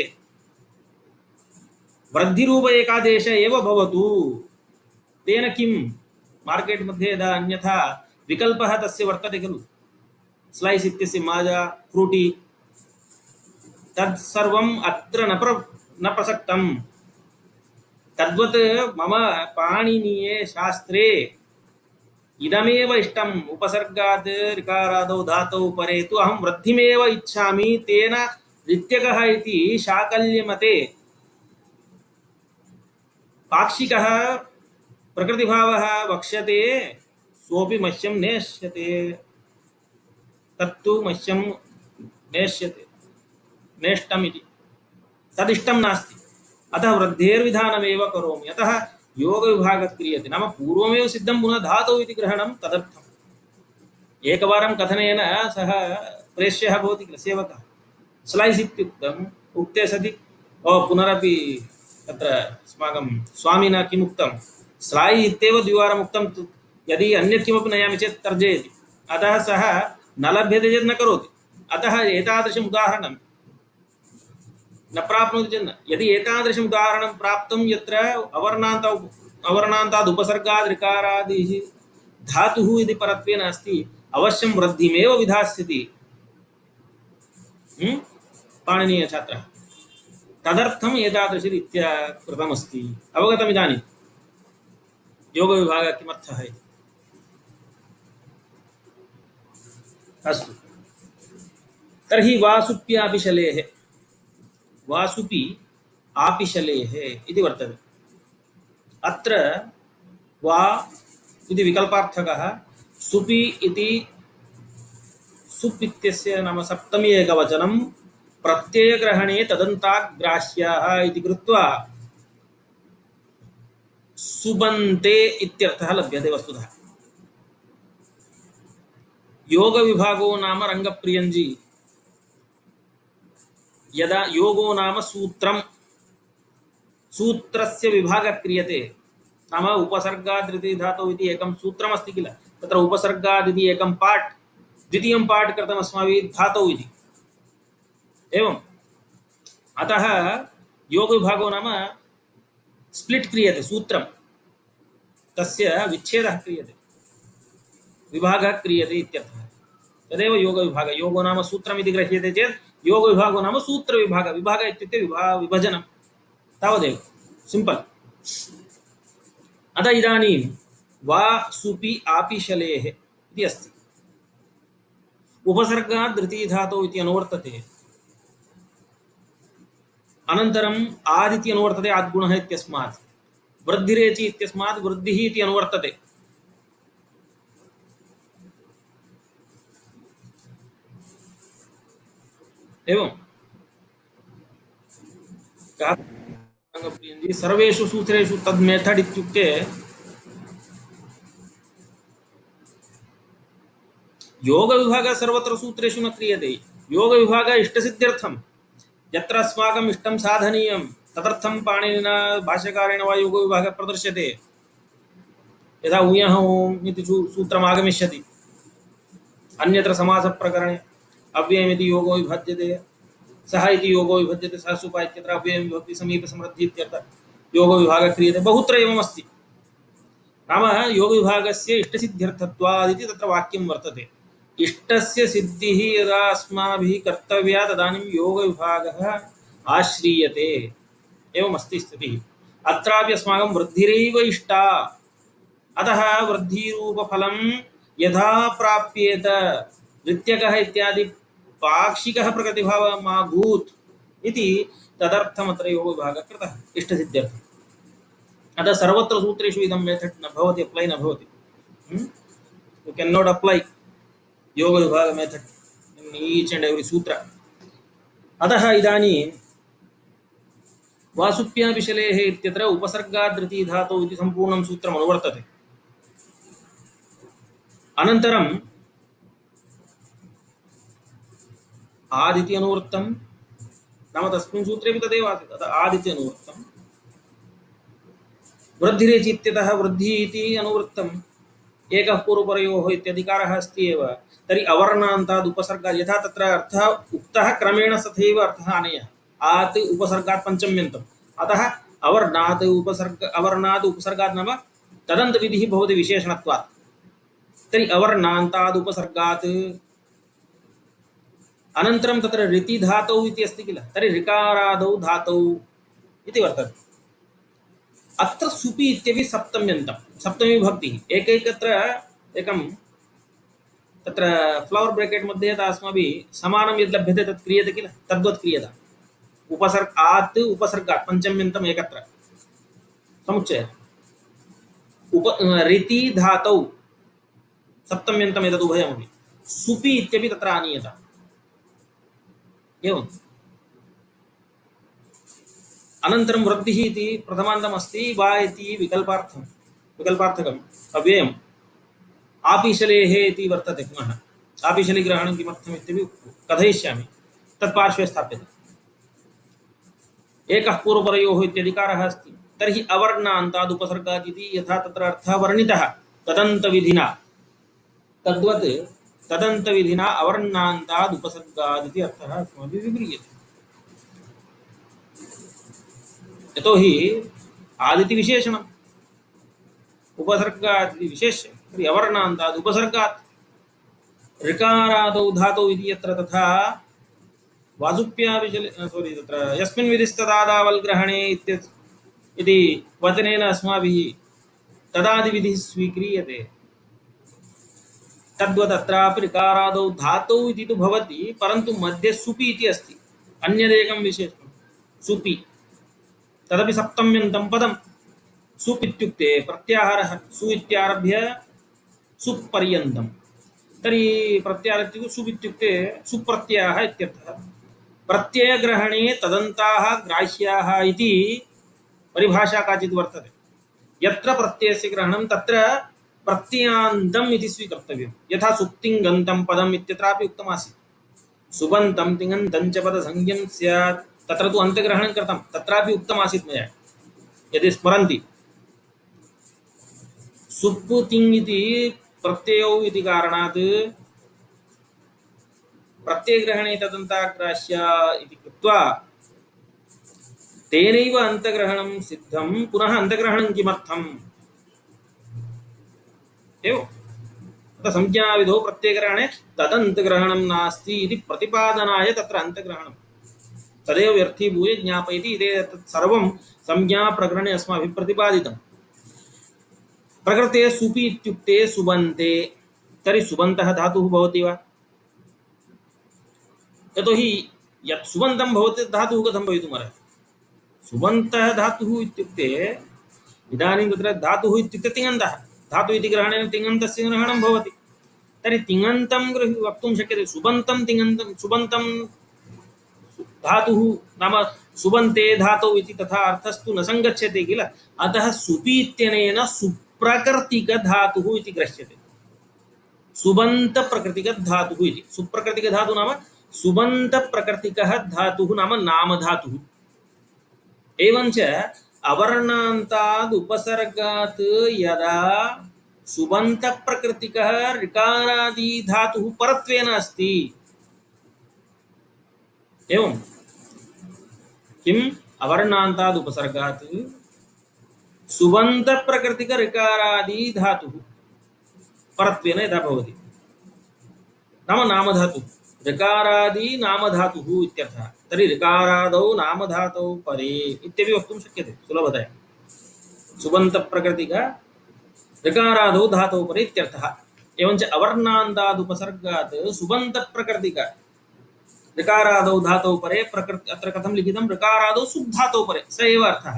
वृद्धिरूप एकादेश एव भवतु तेन किं मार्केट् मध्ये यदा अन्यथा विकल्पः तस्य वर्तते खलु स्लैस् इत्यस्य माजा फ्रूटी तत्सर्वम् अत्र न प्रसक्तम् तद्वत् मम पाणिनीये शास्त्रे इदमेव इष्टम् उपसर्गात् ऋकारादौ धातौ परे तु अहं वृद्धिमेव इच्छामि तेन ऋत्यकः इति शाकल्यमते पाक्षिकः प्रकृतिभावः वक्ष्यते सोऽपि मह्यं नेष्यते तत्तु मह्यं नेष्यते नेष्टम् इति तदिष्टं नास्ति अतः वृद्धेर्विधानमेव करोमि अतः योगविभागः क्रियते नाम पूर्वमेव सिद्धं पुनः धातौ इति ग्रहणं तदर्थम् एकवारं कथनेन सः प्रेष्यः भवति किल सेवकः स्लैस् इत्युक्तम् उक्ते सति पुनरपि तत्र अस्माकं स्वामिना किम् उक्तं स्लाय् इत्येव द्विवारम् उक्तं यदि अन्यत् किमपि नयामि चेत् तर्जयति अतः सः न लभ्यते चेत् न करोति अतः एतादृशम् उदाहरणं न प्राप्नोति चेत् न यदि एतादृशम् उदाहरणं प्राप्तं यत्र अवर्णान्ताद् उपसर्गाद् ऋकारादिः धातुः इति परत्वेन अस्ति अवश्यं वृद्धिमेव विधास्यति पाणिनीय छात्रः तदर्थम् एतादृशरीत्या कृतमस्ति अवगतम् इदानीं योगविभागः किमर्थः इति अस्तु तर्हि वासुप्यापि शलेः वासुपि आपिशलेः इति वर्तते अत्र वा इति विकल्पार्थकः सुपि इति सुप् इत्यस्य नाम सप्तमी एकवचनं प्रत्ययग्रहणे तदन्ताग्राह्याः इति कृत्वा सुबन्ते इत्यर्थः लभ्यते वस्तुतः योगविभागो नाम रङ्गप्रियञ्जी यदा योगो नाम सूत्रं सूत्रस्य विभागः क्रियते नाम उपसर्गाद् धातौ इति एकं सूत्रमस्ति किल तत्र उपसर्गाद् इति एकं पार्ट् द्वितीयं पार्ट् कृतम् अस्माभिः धातौ इति एवम् अतः योगविभागो नाम स्प्लिट् क्रियते सूत्रं तस्य विच्छेदः क्रियते विभागः क्रियते इत्यर्थः तदेव योगविभागः योगो नाम सूत्रम् इति गृह्यते चेत् योगविभागो नाम सूत्रविभागः विभागः इत्युक्ते विभजनं तावदेव सिम्पल् अतः इदानीं वा सुपि आपिशलेः इति अस्ति उपसर्गात् द्वितीय धातौ इति अनुवर्तते अनन्तरम् आदिति अनुवर्तते आद्गुणः इत्यस्मात् वृद्धिरेचि इत्यस्मात् वृद्धिः इति अनुवर्तते एवं सर्वेषु सूत्रेषु तद् मेथड् इत्युक्ते योगविभागः सर्वत्र सूत्रेषु न क्रियते योगविभागः इष्टसिद्ध्यर्थं यत्र अस्माकम् इष्टं साधनीयं तदर्थं पाणिनिना भाष्यकारेण वा योगविभागः प्रदर्श्यते यदा ऊयः ओम् इति सूत्रम् आगमिष्यति अन्यत्र समासप्रकरणे अव्ययमिति योगो विभज्यते सः इति योगो विभज्यते सः सुपा इत्यत्र अव्ययं विभक्ति समीप समृद्धि इत्यर्थ योगो विभागः क्रियते बहुत्र एवमस्ति नाम योगविभागस्य इष्टसिद्ध्यर्थत्वात् इति तत्र वाक्यं वर्तते इष्टस्य सिद्धिः यदा अस्माभिः कर्तव्या तदानीं योगविभागः आश्रीयते एवमस्ति स्थितिः अत्रापि अस्माकं वृद्धिरेव इष्टा अतः वृद्धिरूपफलं यथा प्राप्येत ऋत्यकः इत्यादि पाक्षिकः प्रकृतिभावः मा भूत् इति तदर्थमत्र योगविभागः कृतः इष्टसिद्ध्यर्थम् अतः सर्वत्र सूत्रेषु इदं मेथड् न भवति अप्लै न भवति यू कैन नॉट अप्लाई योगविभाग method in each and every सूत्र अतः इदानीं वासुप्यापिशलेः इत्यत्र उपसर्गाद् द्वितीय धातौ इति सम्पूर्णं सूत्रम् अनुवर्तते अनन्तरम् आदिति अनुवृत्तं नाम तस्मिन् सूत्रेपि तदेव आसीत् अतः आदिति अनुवृत्तं वृद्धिरेचि इत्यतः वृद्धि इति अनुवृत्तम् एकः पूर्वपरयोः इत्यधिकारः अस्ति एव तर्हि अवर्णान्ताद् उपसर्गात् यथा तत्र अर्थः उक्तः क्रमेण तथैव अर्थः आनेयः आत् उपसर्गात् पञ्चम्यन्तम् अतः अवर्णात् उपसर्गात् नाम तदन्तविधिः भवति विशेषणत्वात् तर्हि अवर्णान्ताद् उपसर्गात् अनन्तरं तत्र ऋति धातौ इति अस्ति किल तर्हि ऋकारादौ धातौ इति वर्तते अत्र सुपि इत्यपि सप्तम्यन्तं सप्तमी विभक्तिः एकैकत्र एकं तत्र फ्लवर् ब्रेकेट् मध्ये यथा अस्माभिः समानं यद् लभ्यते तत् क्रियते किल तद्वत् क्रियता उपसर्गात् उपसर्गात् पञ्चम्यन्तम् एकत्र समुच्चयः ऋति धातौ सप्तम्यन्तम् एतद् उभयमपि सुपि इत्यपि तत्र आनीयत एवम् अनन्तरं वृद्धिः इति प्रथमान्तम् अस्ति वा इति विकल्पार्थकम् अव्ययम् आपिशलेः इति वर्तते पुनः आपिशलिग्रहणं किमर्थम् इत्यपि कथयिष्यामि तत्पार्श्वे स्थाप्यते एकः पूर्वपरयोः इत्यधिकारः अस्ति तर्हि अवर्णान्ताद् उपसर्गात् इति यथा तत्र अर्थः वर्णितः तदन्तविधिना तद्वत् तदन्तविधिना अवर्णान्ताद् उपसर्गात् इति अर्थः अस्माभिः विव्रियते यतोहि आदिति विशेषणम् उपसर्गात् इति विशेष्यं तर्हि अवर्णान्ताद् उपसर्गात् ऋकारादौ धातौ इति यत्र तथा वाजुप्याविशले तत्र यस्मिन् विधिस्तदादावल्ग्रहणे इति वचनेन अस्माभिः तदादिविधिः स्वीक्रियते तद्वदत्रापि ऋकारादौ धातौ इति तु भवति परन्तु मध्ये सुपि इति अस्ति अन्यदेकं विशेषणं सुपि तदपि सप्तम्यन्तं पदं सुप् इत्युक्ते प्रत्याहारः सु इत्यारभ्य सुप् पर्यन्तं तर्हि प्रत्याहारः इत्युक्ते सुप् इत्युक्ते सुप्रत्ययः इत्यर्थः प्रत्ययग्रहणे तदन्ताः ग्राह्याः इति परिभाषा काचित् वर्तते यत्र प्रत्ययस्य ग्रहणं तत्र प्रत्ययान्तम् इति स्वीकर्तव्यं यथा सुप्तिङ्गन्तं पदम् इत्यत्रापि उक्तमासीत् सुबन्तं तिङन्तं च पदसंज्ञं स्यात् तत्र तु अन्तग्रहणं कृतं तत्रापि उक्तमासीत् मया यदि स्मरन्ति सुप् तिङ् इति प्रत्ययौ इति कारणात् प्रत्ययग्रहणे तदन्ताग्राह्या इति कृत्वा तेनैव अन्तग्रहणं सिद्धं पुनः अन्तग्रहणं किमर्थम् एवं संज्ञाविधौ प्रत्ययग्रहणे तदन्तग्रहणं नास्ति इति प्रतिपादनाय तत्र अन्तग्रहणं तदेव व्यर्थीभूय ज्ञापयति इति तत् सर्वं संज्ञाप्रकरणे अस्माभिः प्रतिपादितं प्रकृते सुपि इत्युक्ते सुबन्ते तर्हि सुबन्तः धातुः भवति वा यतोहि यत् सुबन्तं भवति धातुः कथं भवितुमर्हति सुबन्तः धातुः इत्युक्ते इदानीं तत्र धातुः इत्युक्ते तिङन्तः धातु इति ग्रहणेन तिङन्तस्य ग्रहणं भवति तर्हि तिङन्तं वक्तुं शक्यते सुबन्तं तिङन्तं सुबन्तं धातुः नाम सुबन्ते धातौ इति तथा अर्थस्तु न सङ्गच्छते किल अतः सुपि इत्यनेन सुप्रकृतिकधातुः इति ग्रह्यते सुबन्तप्रकृतिकधातुः इति सुप्रकृतिकधातुः नाम सुबन्तप्रकृतिकः धातुः नाम नामधातुः एवञ्च अवर्णान्ताद् उपसर्गात् यदा सुबन्तप्रकृतिकः ऋकारादि धातुः परत्वेन अस्ति एवं किम् अवर्णान्ताद् उपसर्गात् सुबन्तप्रकृतिक ऋकारादि धातुः परत्वेन यदा भवति नाम नामधातुः ऋकारादि नामधातुः इत्यर्थः तर्हि ऋकारादौ नामधातौ परे इत्यपि वक्तुं शक्यते सुलभतया सुबन्तप्रकृतिक ऋकारादौ धातौ परे इत्यर्थः एवञ्च अवर्णान्ताद् उपसर्गात् सुबन्तप्रकृतिक ऋकारादौ धातौ परे प्रकृति अत्र कथं लिखितं ऋकारादौ सुब्धातौ परे स एव अर्थः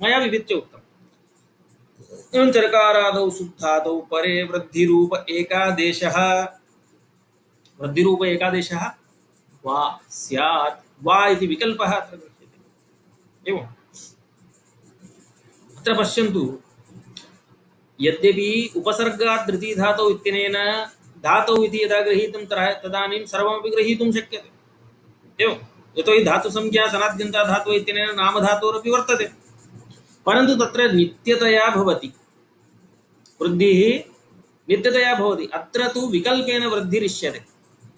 मया विविच्य उक्तम् एवञ्च ऋकारादौ सुब्धातौ परे वृद्धिरूप एकादेशः वा स्यात् वा इति विकल्पः अत्र दृश्यते एवम् अत्र पश्यन्तु यद्यपि उपसर्गात् धृति धातौ इत्यनेन धातौ इति यदा गृहीतं तदानीं सर्वमपि ग्रहीतुं शक्यते एवं यतोहि धातुसंज्ञा सनाद्यन्ता धातु इत्यनेन नामधातोरपि वर्तते परन्तु तत्र नित्यतया भवति वृद्धिः नित्यतया भवति अत्र तु विकल्पेन वृद्धिरिष्यते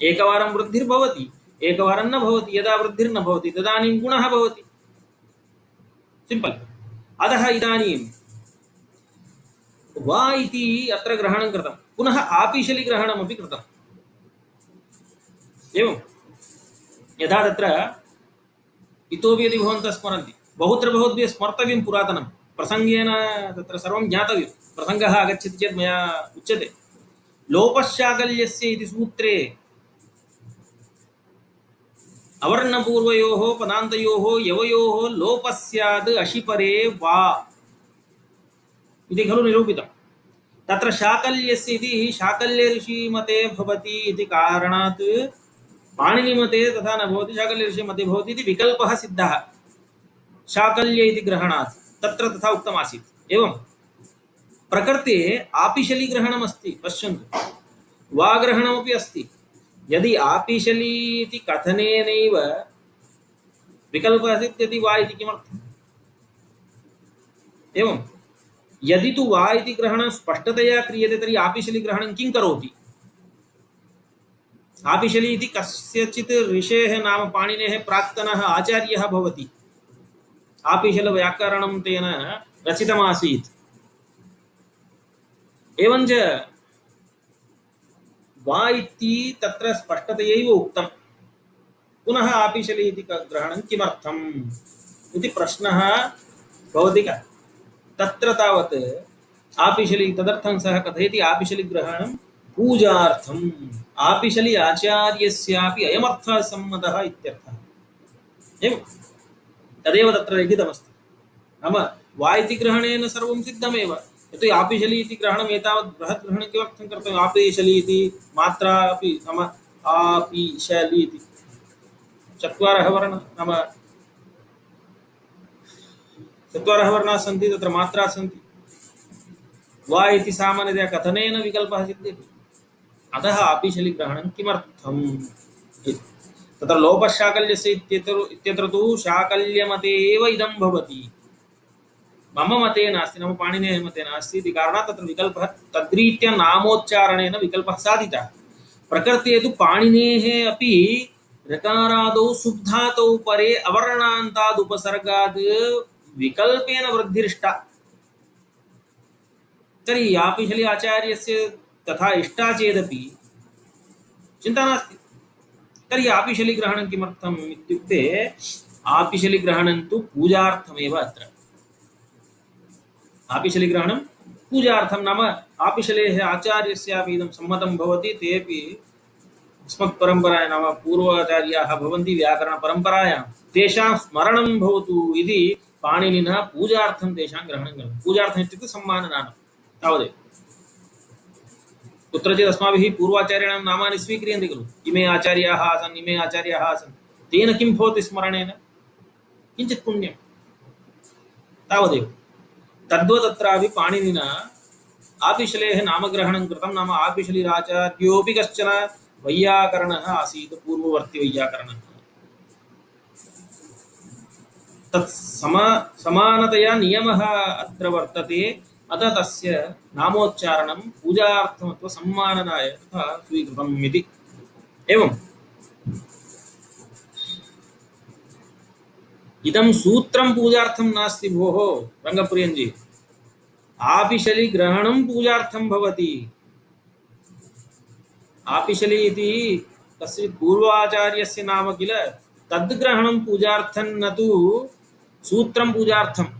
एकवारं वृद्धिर्भवति एकवारं न भवति यदा वृद्धिर्न भवति तदानीं गुणः भवति सिम्पल् अतः इदानीं वा इति अत्र ग्रहणं कृतं पुनः आपिशलि ग्रहणमपि कृतम् एवं यथा तत्र इतोपि यदि भवन्तः स्मरन्ति बहुत्र भवद्भिः स्मर्तव्यं पुरातनं प्रसङ्गेन तत्र सर्वं ज्ञातव्यं प्रसङ्गः आगच्छति चेत् मया उच्यते लोपशाकल्यस्य इति सूत्रे अवर्णपूर्वयोः पदान्तयोः यवयोः लोपः स्यात् अशिपरे वा इति खलु निरूपितम् तत्र शाकल्यस्य इति शाकल्य ऋषि मते भवति इति कारणात् पाणिनि मते तथा न भवति, शाकल्य ऋषि मते भवति इति विकल्पः सिद्धः शाकल्य इति ग्रहणात्, तत्र तथा उक्तमासीत्। एवं प्रकृते आपिशली ग्रहणम् अस्ति, पश्यन्तु, वा ग्रहणमपि अस्ति। यदि आपिशली इति कथनेनैव विकल्पः आसीत् यदि वा इति किमर्थम्? एवं यदि तु वा इति ग्रहणं स्पष्टतया क्रियते तर्हि आपिशली ग्रहणं किं करोति? आपिशली इति कस्यचित् ऋषेः नाम पाणिनेः प्राक्तनः आचार्यः भवति। आपिशल व्याकरणं तेन रचितमासीत्। एवञ्च वा इति तत्र स्पष्टतयैव उक्तं, पुनः आपिशली इति ग्रहणं किमर्थम् इति प्रश्नः भवति किल? तत्र तावत् आपिशली तदर्थं सः कथयति आपिशली ग्रहणं पूजार्थम्, आपिशली आचार्यस्यापि अयमर्थः सम्मतः इत्यर्थः। एवं तदेव तत्र लिखितमस्ति। नाम वा इति ग्रहणेन सर्वं सिद्धमेव, यतो आपिशली इति ग्रहणम् एतावत् बृहत् ग्रहणं किमर्थं कर्तव्यम्? आपिशली इति मात्रा अपि नाम आपिशली इति चत्वारः वर्णाः, नाम चत्वारः वर्णाः सन्ति, तत्र मात्राः सन्ति। वा इति सामान्यतया कथनेन विकल्पः सिद्ध्यति, अतः आपिशली ग्रहणं किमर्थम् इति। तत्र लोपशाकल्यस्य इत्यत्र तु शाकल्यमते एव इदं भवति, मम मते नास्ति, नाम पाणिनेः मते नास्ति इति कारणात् तत्र विकल्पः तद्रीत्या नामोच्चारणेन विकल्पः साधितः। प्रकृते तु पाणिनेः अपि ऋकारादौ सुब्धातौ परे अवर्णान्ताद् उपसर्गाद् विकल्पेन वृद्धिरिष्टा। तर्हि आपिशली आचार्यस्य तथा इष्टा चेदपि चिन्ता नास्ति। तर्हि आपिशली ग्रहणं किमर्थम् इत्युक्ते आपिशली ग्रहणं तु पूजार्थमेव। अत्र आपिशली ग्रहणं पूजार्थं, नाम आपिशलेः आचार्यस्यापि इदं सम्मतं भवति। तेपि अस्मत्परम्परायां नाम पूर्वाचार्याः भवन्ति व्याकरणपरम्परायां, तेषां स्मरणं भवतु इति पाणिनिना पूजार्थं तेषां ग्रहणं कृतं। पूजार्थम् इत्युक्ते सम्मानदानं, तावदेव। कुत्रचित् अस्माभिः पूर्वाचार्याणां नामानि स्वीक्रियन्ते खलु, इमे आचार्याः आसन्, इमे आचार्याः आसन्, तेन किं भवति स्मरणेन? किञ्चित् पुण्यं, तावदेव। तद्वत् अत्रापि पाणिनिना आपिशलेः नामग्रहणं कृतं। नाम आपिशलीराचार्योऽपि कश्चन वैयाकरणः आसीत्, पूर्ववर्ती वैयाकरणः। तत् समानतया नियमः अत्र वर्तते, अतः तस्य नामोच्चारणं पूजार्थम् अथवा सम्माननाय तथा स्वीकृतम् इति। एवम् इदं सूत्रं पूजार्थं नास्ति भोः रङ्गप्रियन्जी, आपिशली ग्रहणं पूजार्थं भवति। आपिशली इति तस्य पूर्वाचार्यस्य नाम किल, तद्ग्रहणं पूजार्थं न तु सूत्रं पूजार्थम्।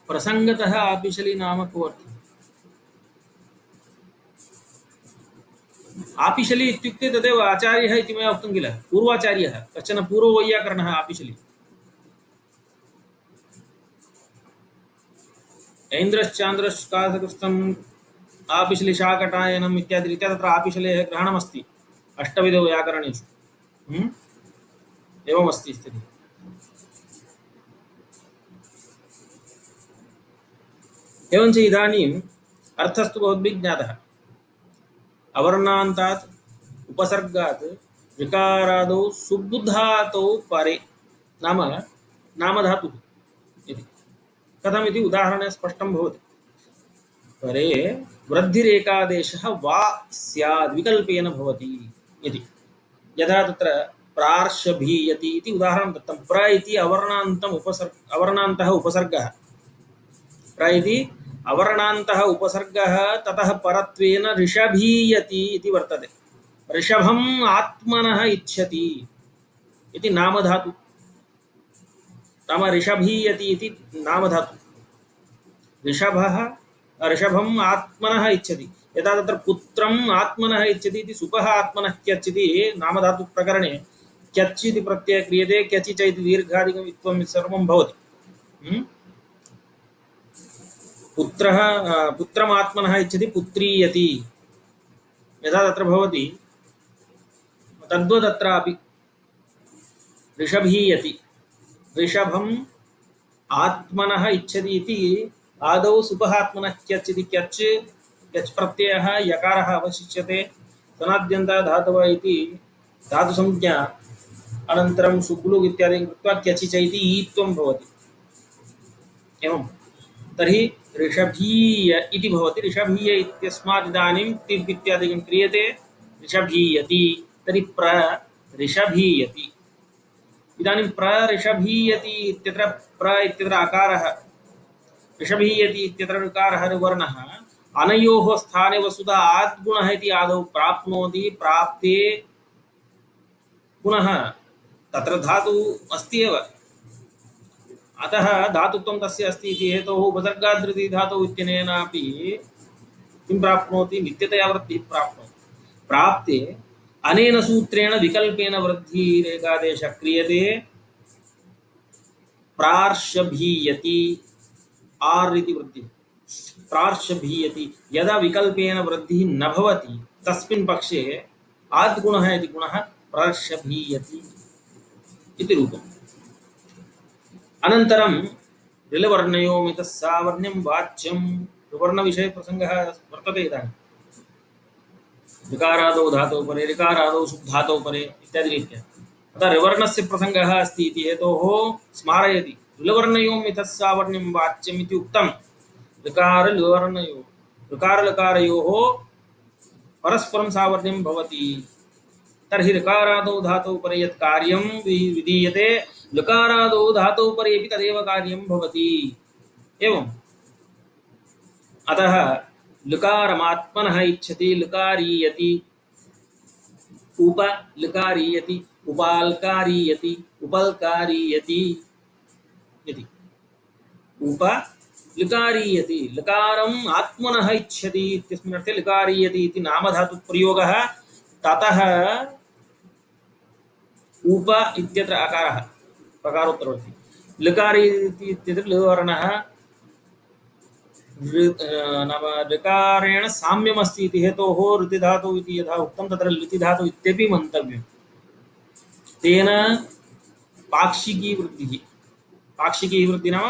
प्रसंगतः आपिशली नाम कोऽर्थम्? आपिशली इत्युक्ते तदेव आचार्यः इति मया उक्तं किल, पूर्वाचार्यः, कश्चन पूर्ववैयाकरणः आपिशली। ऐन्द्रश्चान्द्रश्काशकृत्स्थम् आपिशली शाकटायनम् इत्यादि रीत्या तत्र आपिशलेः ग्रहणमस्ति अष्टविधौ व्याकरणेषु। एवमस्ति स्थितिः। एवञ्च इदानीम् अर्थस्तु भवद्भिः ज्ञातः। अवर्णान्तात् उपसर्गात् ऋकारादौ सुबुधातौ परे, नाम नामधातुः इति। कथमिति उदाहरणेन स्पष्टं भवति। परे वृद्धिरेकादेशः वा स्याद् विकल्पेन भवति इति। यथा तत्र प्रार्शभीयति इति उदाहरणं दत्तं। प्र इति अवर्णान्तः उपसर्गः, प्र इति अवर्णान्तः उपसर्गः, ततः परत्वेन ऋषभीयति इति वर्तते। ऋषभम् आत्मनः इच्छति इति नामधातु, नाम ऋषभीयति इति नामधातु। ऋषभम् आत्मनः इच्छति। यदा तत्र पुत्रम् आत्मनः इच्छति इति सुपः आत्मनः त्यच्यति नामधातु प्रकरणे क्यच् इति प्रत्ययः क्रियते क्यचि च इति दीर्घादिकम् इत्थं सर्वं भवति। पुत्रः पुत्रमात्मनः इच्छति पुत्रीयति यदा तत्र भवति तद्वदत्रापि ऋषभीयति ऋषभम् आत्मनः इच्छति इति आदौ सुपहात्मनः क्यच् इति क्यच् क्यच् प्रत्ययः यकारः अवशिष्यते सनाद्यन्तः धातवः इति धातुसंज्ञा अनन्तरं सुब्लुग् इत्यादि कृत्वा क्यचि च इति ईत्वं भवति। एवं तर्हि ऋषभीय इति भवति। ऋषभीय इत्यस्मात् इदानीं तिब् इत्यादिकं क्रियते ऋषभीयति तर्हि प्र ऋषभीयति। इदानीं प्र ऋषभीयति इत्यत्र प्र इत्यत्र अकारः ऋषभीयति इत्यत्र ऋकारः वर्णः अनयोः स्थाने वस्तुतः आद्गुणः इति आदौ प्राप्नोति प्राप्ते पुनः तत्र धातुः अस्ति एव अतः धातुत्वं तस्य अस्ति इति हेतोः उपसर्गादृति धातुः इत्यनेनापि किं प्राप्नोति नित्यतया वृद्धिः प्राप्नोति। प्राप्ते अनेन सूत्रेण विकल्पेन वृद्धिरेकादेशः क्रियते प्रार्षभीयति आर् इति वृद्धिः प्रार्षभीयति यदा विकल्पेन वृद्धिः न भवति तस्मिन् पक्षे आद्गुणः इति गुणः प्रार्षभीयति इति रूपम्। अनन्तरं ऋलवर्णयो मितः सावर्ण्यं वाच्यं ऋवर्णविषये प्रसङ्गः वर्तते इदानीं ऋकारादौ धातौ परे ऋकारादौ शुद्धातौ परे इत्यादि रीत्या अतः ऋवर्णस्य प्रसङ्गः अस्ति इति हेतोः स्मारयति ऋलवर्णयो मितः सावर्ण्यं वाच्यम् इति उक्तं ऋकार ऋवर्णयो ऋकारलकारयोः परस्परं सावर्ण्यं भवति तर्हि ऋकारादौ धातौ परे यत् कार्यं विधीयते लकारादौ धातौ परेऽपि तदेव कार्यं भवति। एवम् अतः लकारमात्मनः इच्छति लकारीयति उप लकारीयति उपाल्कारीयति उपल्कारीयति इति उप लकारीयति लकारम् आत्मनः इच्छति इत्यस्मिन् अर्थे लकारीयति इति नामधातुप्रयोगः ततः उप इत्यत्र अकारः प्रकारोत्तरवर्ती लकारि इत्यत्र लवर्णः नाम ऋकारेण साम्यमस्ति इति हेतोः ऋतिधातुः इति यथा उक्तं तत्र लितिधातुः इत्यपि मन्तव्यं तेन पाक्षिकी वृद्धिः नाम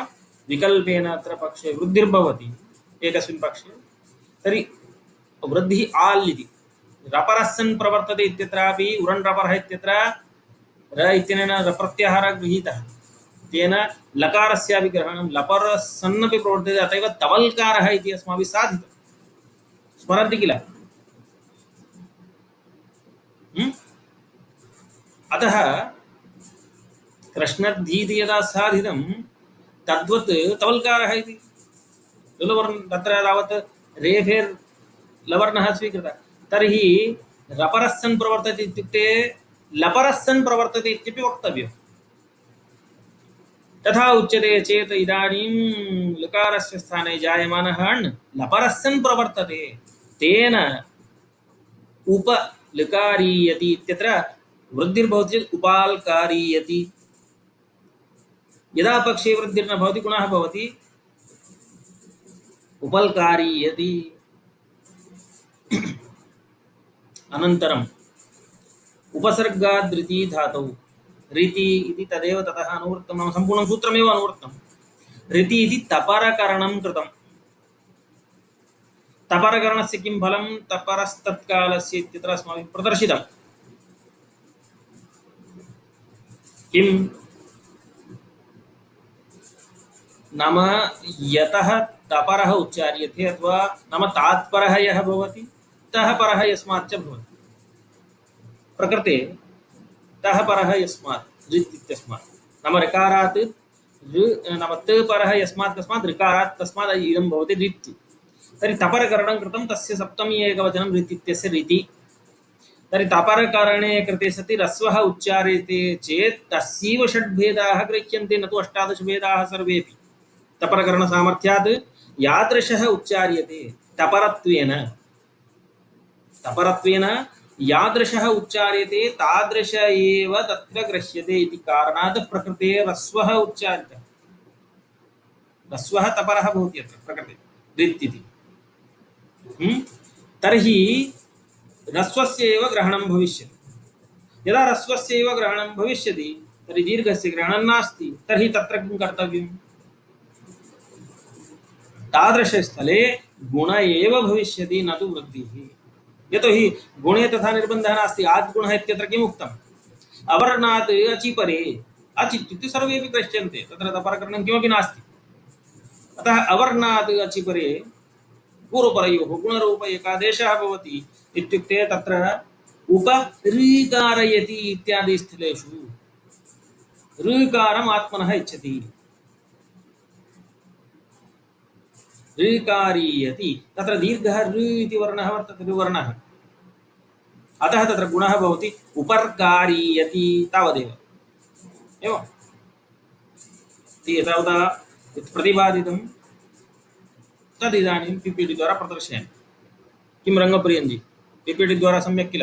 विकल्पेन अत्र पक्षे वृद्धिर्भवति एकस्मिन् पक्षे तर्हि वृद्धिः आल् इति रपरस्सन् प्रवर्तते इत्यत्रापि उरन् रपरः इत्यत्र र इत्यनेन प्रत्याहारः गृहीतः तेन लकारस्यापि ग्रहणं लपरसन्नपि प्रवर्तते अतः एव तवल्कारः इति अस्माभिः साधितं स्मरन्ति किल। अतः कृष्णद्धीति यदा साधितं तद्वत् तवल्कारः इति तत्र तावत् रेफेर् लवर्णः स्वीकृतः तर्हि रपरस्सन् प्रवर्तते इत्युक्ते लपरस्सन् प्रवर्तते इत्यपि वक्तव्यम्। तथा उच्यते चेत् इदानीं लकारस्य स्थाने जायमानः अण् लपरस्सन् प्रवर्तते तेन उप लकारीयति इत्यत्र वृद्धिर्भवति चेत् उपाल्कारीयति यदा पक्षे वृद्धिर्न भवति गुणः भवति उपल्कारीयति। अनन्तरम् उपसर्गादृति धातौ रीति इति तदेव ततः अनुवृत्तं नाम सम्पूर्णं सूत्रमेव अनुवृत्तं रीति इति तपरकरणं कृतं तपरकरणस्य किं फलं तपरस्तत्कालस्य इत्यत्र अस्माभिः प्रदर्शितं किं नाम यतः तपरः उच्चार्यते अथवा नाम तात्परः यः भवति तः परः यस्माच्च भवति प्रकृते तः परः यस्मात् ऋत् इत्यस्मात् नाम ऋकारात् नाम त परः यस्मात् तस्मात् ऋकारात् तस्मात् इदं भवति ऋत् तर्हि तपरकरणं कृतं तस्य सप्तमी एकवचनं ऋत् इत्यस्य रीति तर्हि तपरकरणे कृते सति रस्वः उच्चार्यते चेत् तस्यैव षड्भेदाः गृह्यन्ते न तु 18 भेदाः सर्वेपि तपरकरणसामर्थ्यात् यादृशः उच्चार्यते तपरत्वेन यादृशः उच्चार्यते तादृश एव तत्र गृह्यते इति कारणात् प्रकृते रस्वः उच्चारितः। रस्वः तपरः भवति अत्र प्रकृते रित् इति। तर्हि रस्वस्य एव ग्रहणं भविष्यति। यदा रस्वस्य एव ग्रहणं भविष्यति तर्हि दीर्घस्य ग्रहणं नास्ति। तर्हि तत्र किं कर्तव्यं? तादृशस्थले गुण एव भविष्यति, न तु वृद्धिः। यतोहि गुणे तथा निर्बन्धः नास्ति। आद्गुणः इत्यत्र किम् उक्तम्? अवर्णात् अचि परे। अचि इत्युक्ते सर्वेपि दृश्यन्ते, तत्र तपरकरणं किमपि नास्ति। अतः अवर्णात् अचि परे पूर्वपरयोः गुणरूप एकादेशः भवति इत्युक्ते तत्र उपरीकारयति इत्यादि स्थलेषु ऋकारम् आत्मनः इच्छति। ऋकारीयति, तत्र दीर्घः ऋ इति वर्णः वर्तते, ऋवर्णः। अतः तत्र गुणः भवति उपर्कारीयति तावदेव। एवं तावता प्रतिपादितं तदिदानीं पीपीटी द्वारा प्रदर्शयामि। किं रङ्गप्रियञ्जी, पीपीटी द्वारा सम्यक् किल?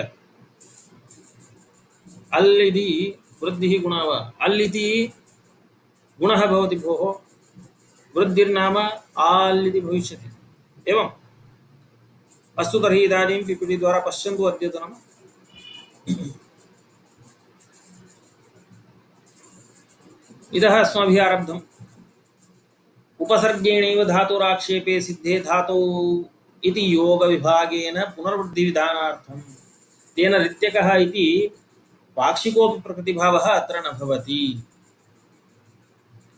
अल् इति वृद्धिः गुणः वा? अल् इति गुणः भवति भोः, वृद्धिर्नाम आल् इति भविष्यति। एवम् अस्तु, तर्हि इदानीं पीपीटी द्वारा पश्यन्तु। अद्यतनम् इतः अस्माभिः आरब्धम्। उपसर्गेणैव धातुराक्षेपे सिद्धे धातौ इति योगविभागेन पुनर्वृद्धिविधानार्थं तेन ऋत्यकः इति पाक्षिकोऽपि प्रकृतिभावः अत्र न भवति।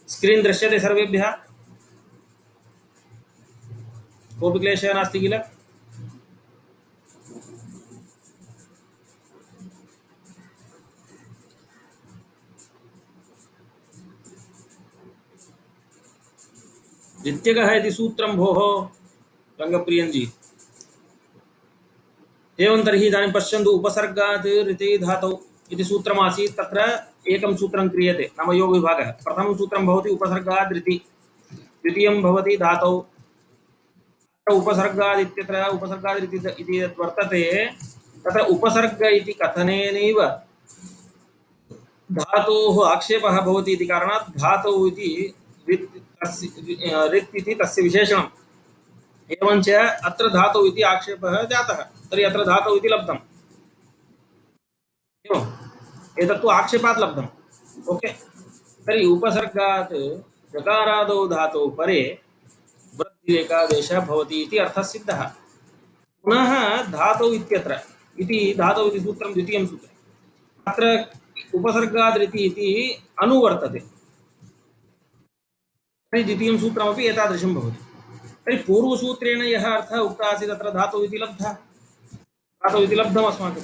स्क्रीन् दृश्यते सर्वेभ्यः? कोऽपि क्लेशः नास्ति किल? ऋत्यकः इति सूत्रं भोः रङ्गप्रियञ्जी। एवं तर्हि इदानीं पश्यन्तु। उपसर्गात् ऋते धातौ इति सूत्रमासीत्। तत्र एकं सूत्रं क्रियते, नाम योगविभागः। प्रथमं सूत्रं भवति उपसर्गात् ऋति, द्वितीयं भवति धातौ। उपसर्गात् इत्यत्र उपसर्गात् ऋति इति यत् वर्तते, तत्र उपसर्ग इति कथनेनैव धातोः आक्षेपः भवति इति कारणात् धातौ इति ऋत् इति तस्य विशेषणम्। एवञ्च अत्र धातौ इति आक्षेपः जातः, तर्हि अत्र धातौ इति लब्धम्। एवम् एतत्तु आक्षेपात् लब्धम्। ओके, तर्हि उपसर्गात् ऋकारादौ धातौ परे वृद्धिरेकादेशः भवति इति अर्थः सिद्धः। पुनः धातौ इत्यत्र इति धातौ इति सूत्रं द्वितीयं सूत्रम्। अत्र उपसर्गात् ऋति इति अनुवर्तते, तर्हि द्वितीयं सूत्रमपि एतादृशं भवति। तर्हि पूर्वसूत्रेण यः अर्थः उक्तः आसीत् अत्र धातौ इति लब्धः, धातौ इति लब्धम् अस्माकं।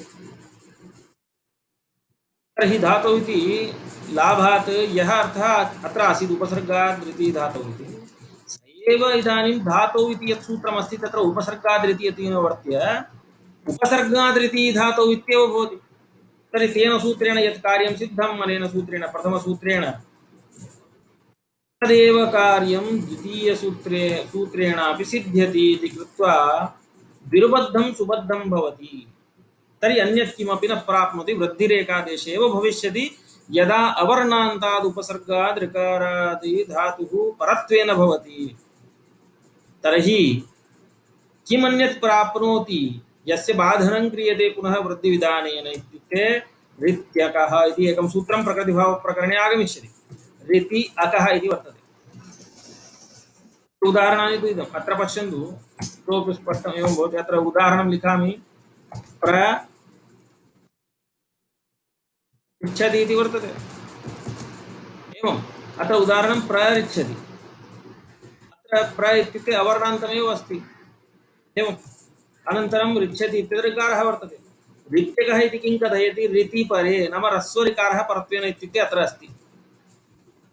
तर्हि धातौ इति लाभात् यः अर्थः अत्र आसीत् उपसर्गात् ऋति धातौ इति, स एव इदानीं धातौ इति यत् सूत्रमस्ति तत्र उपसर्गात् ऋति इति वर्त्य उपसर्गात् ऋति धातौ इत्येव भवति। तर्हि तेन सूत्रेण यत् कार्यं सिद्धम् अनेन सूत्रेण प्रथमसूत्रेण, तदेव कार्यं द्वितीयसूत्रेणापि सिद्ध्यति इति कृत्वा विरुबद्धं सुबद्धं भवति। तर्हि अन्यत् किमपि न प्राप्नोति, वृद्धिरेकादेशे एव भविष्यति यदा अवर्णान्ताद् उपसर्गाद् ऋकारादि धातुः परत्वेन भवति। तर्हि किमन्यत् प्राप्नोति यस्य बाधनं क्रियते पुनः वृद्धिविधानेन इत्युक्ते ऋत्यकः इति एकं सूत्रं प्रकृतिभावप्रकरणे आगमिष्यति। ऋति अकः इति वर्तते। उदाहरणानि तु इदम्। अत्र पश्यन्तु, इतोपि स्पष्टम् एवं भवति। अत्र उदाहरणं लिखामि। पृच्छति इति वर्तते। एवम् अत्र उदाहरणं प्ररिच्छति। अत्र प्र इत्युक्ते अवर्णान्तमेव अस्ति। एवम् अनन्तरं ऋच्छति इत्यत्र ऋकारः वर्तते। ऋत्यकः इति किं कथयति? ऋति परे, नाम ह्रस्वऋकारः परत्वेन इत्युक्ते अत्र अस्ति।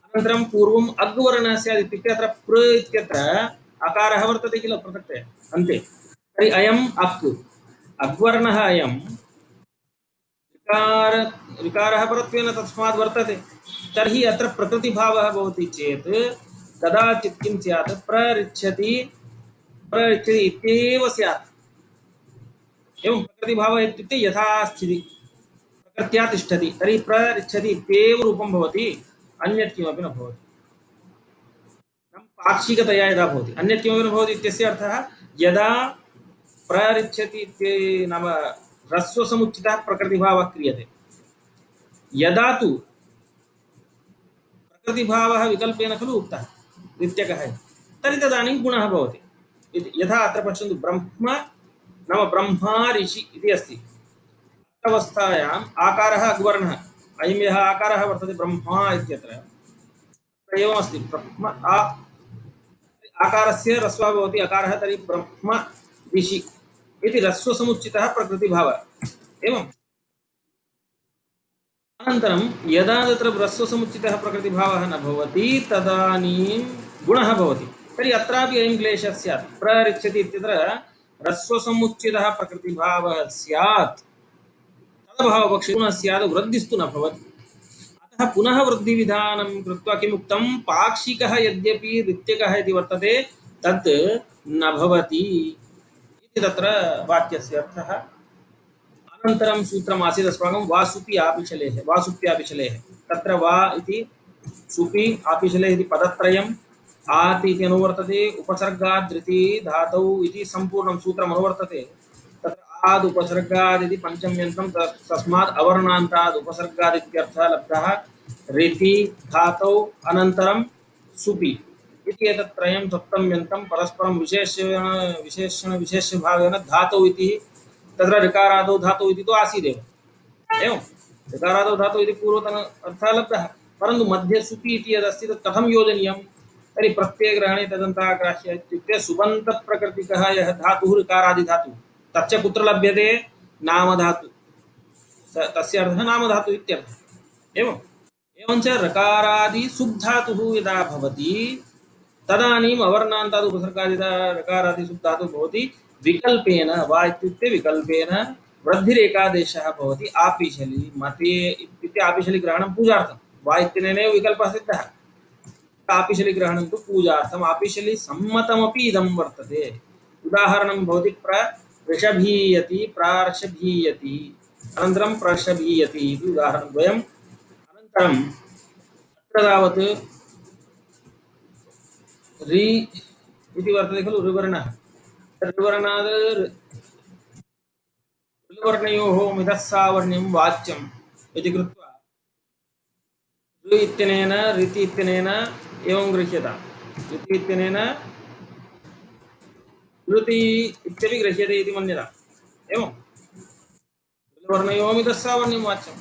अनन्तरं पूर्वम् अग्वर्णः स्यात् इत्युक्ते अत्र प्र इत्यत्र अकारः वर्तते किल पृथक्तया अन्ते। तर्हि अयम् अक्, अग्वर्णः अयं ऋकारः परत्वेन तस्मात् वर्तते। तर्हि अत्र प्रकृतिभावः भवति चेत् कदाचित् किं स्यात्? प्ररिच्छति इत्येव स्यात्। एवं प्रकृतिभावः इत्युक्ते यथा स्थिति प्रकृत्या तिष्ठति तर्हि प्ररिच्छति इत्येव रूपं भवति, अन्यत् किमपि न भवति। नाम पाक्षिकतया यदा भवति अन्यत् किमपि न भवति इत्यस्य अर्थः यदा प्ररिच्छति इति नाम ह्रस्वसमुच्चितः प्रकृतिभावः क्रियते, यदा तु प्रकृतिभावः विकल्पेन खलु उक्तः नित्यकः इति, तर्हि तदानीं गुणः भवति इति। यथा अत्र पश्यन्तु ब्रह्म नाम ब्रह्मा ऋषि इति अस्ति, अवस्थायाम् आकारः अग्वर्णः, अयं यः आकारः वर्तते ब्रह्मा इत्यत्र एवमस्ति ब्रह्म आकारस्य ह्रस्वः भवति अकारः, तर्हि ब्रह्म ऋषि इति ह्रस्वसमुच्चितः प्रकृतिभावः। एवम् अनन्तरं यदा तत्र ह्रस्वसमुच्चितः प्रकृतिभावः न भवति तदानीं गुणः भवति। तर्हि अत्रापि अयं क्लेशः स्यात्, प्ररिच्छति इत्यत्र ह्रस्वसमुच्चितः प्रकृतिभावः स्यात् तदभावपक्षे गुणः स्यात्, वृद्धिस्तु न भवति। अतः पुनः वृद्धिविधानं कृत्वा किमुक्तं, पाक्षिकः यद्यपि ऋत्यकः इति वर्तते तत् न भवति इति तत्र वाक्यस्य अर्थः। अनन्तरं सूत्रमासीत् अस्माकं वासुपि आपिशलेः, वासुप्यापिशलेः, तत्र वा इति सुपि आपिशलेः इति पदत्रयम्, आत् इति अनुवर्तते, उपसर्गाद् धातौ इति सम्पूर्णं सूत्रम् अनुवर्तते। तत्र आद् उपसर्गाद् इति पञ्चम्यन्तं, तस्मात् अवर्णान्ताद् उपसर्गाद् इत्यर्थः लब्धः। ऋति धातौ अनन्तरं सुपि इति एतत् त्रयं सप्तम्यन्तं परस्परं विशेष्यभावेन धातौ इति, तत्र ऋकारादौ धातौ इति तु आसीदेव। एवं ऋकारादौ धातौ इति पूर्वतन अर्थः लब्धः, परन्तु मध्ये सुपि इति यदस्ति तत् कथं योजनीयं, तर्हि प्रत्ययग्रहणे तदन्तः ग्राह्यः इत्युक्ते सुबन्तप्रकृतिकः यः धातुः ऋकारादिधातुः तच्च कुत्र लभ्यते, नामधातु, तस्य अर्थः नामधातु इत्यर्थः। एवम् एवञ्च ऋकारादि सुब्धातुः यदा भवति तदानीम् अवर्णान्ताद् उपसर्गादिता ऋकारादि सुब्धातुः भवति, विकल्पेन वा इत्युक्ते विकल्पेन वृद्धिरेकादेशः भवति आपिशलि मते इत्युक्ते आपिशलि ग्रहणं पूजार्थं, वा इत्यनेनैव विकल्पः सिद्धः, आपिशलि ग्रहणं तु पूजार्थम्, आपिशलि सम्मतमपि इदं वर्तते। उदाहरणं भवति वृषभीयति प्रार्षभीयति अनन्तरं प्रर्षभीयति इति उदाहरणद्वयम्। अनन्तरं अत्र तावत् रि इति वर्तते खलु ऋवर्णः, ऋवर्णाद् ऋवर्णयोः मितः सावर्ण्यं वाच्यम् इति कृत्वा ऋ इत्यनेन ऋति इत्यनेन एवं गृह्यताम्, ऋति इत्यनेन ऋति इत्यपि गृह्यते इति मन्यताम्। एवं ऋवर्णयोः मितः सावर्ण्यं वाच्यम्,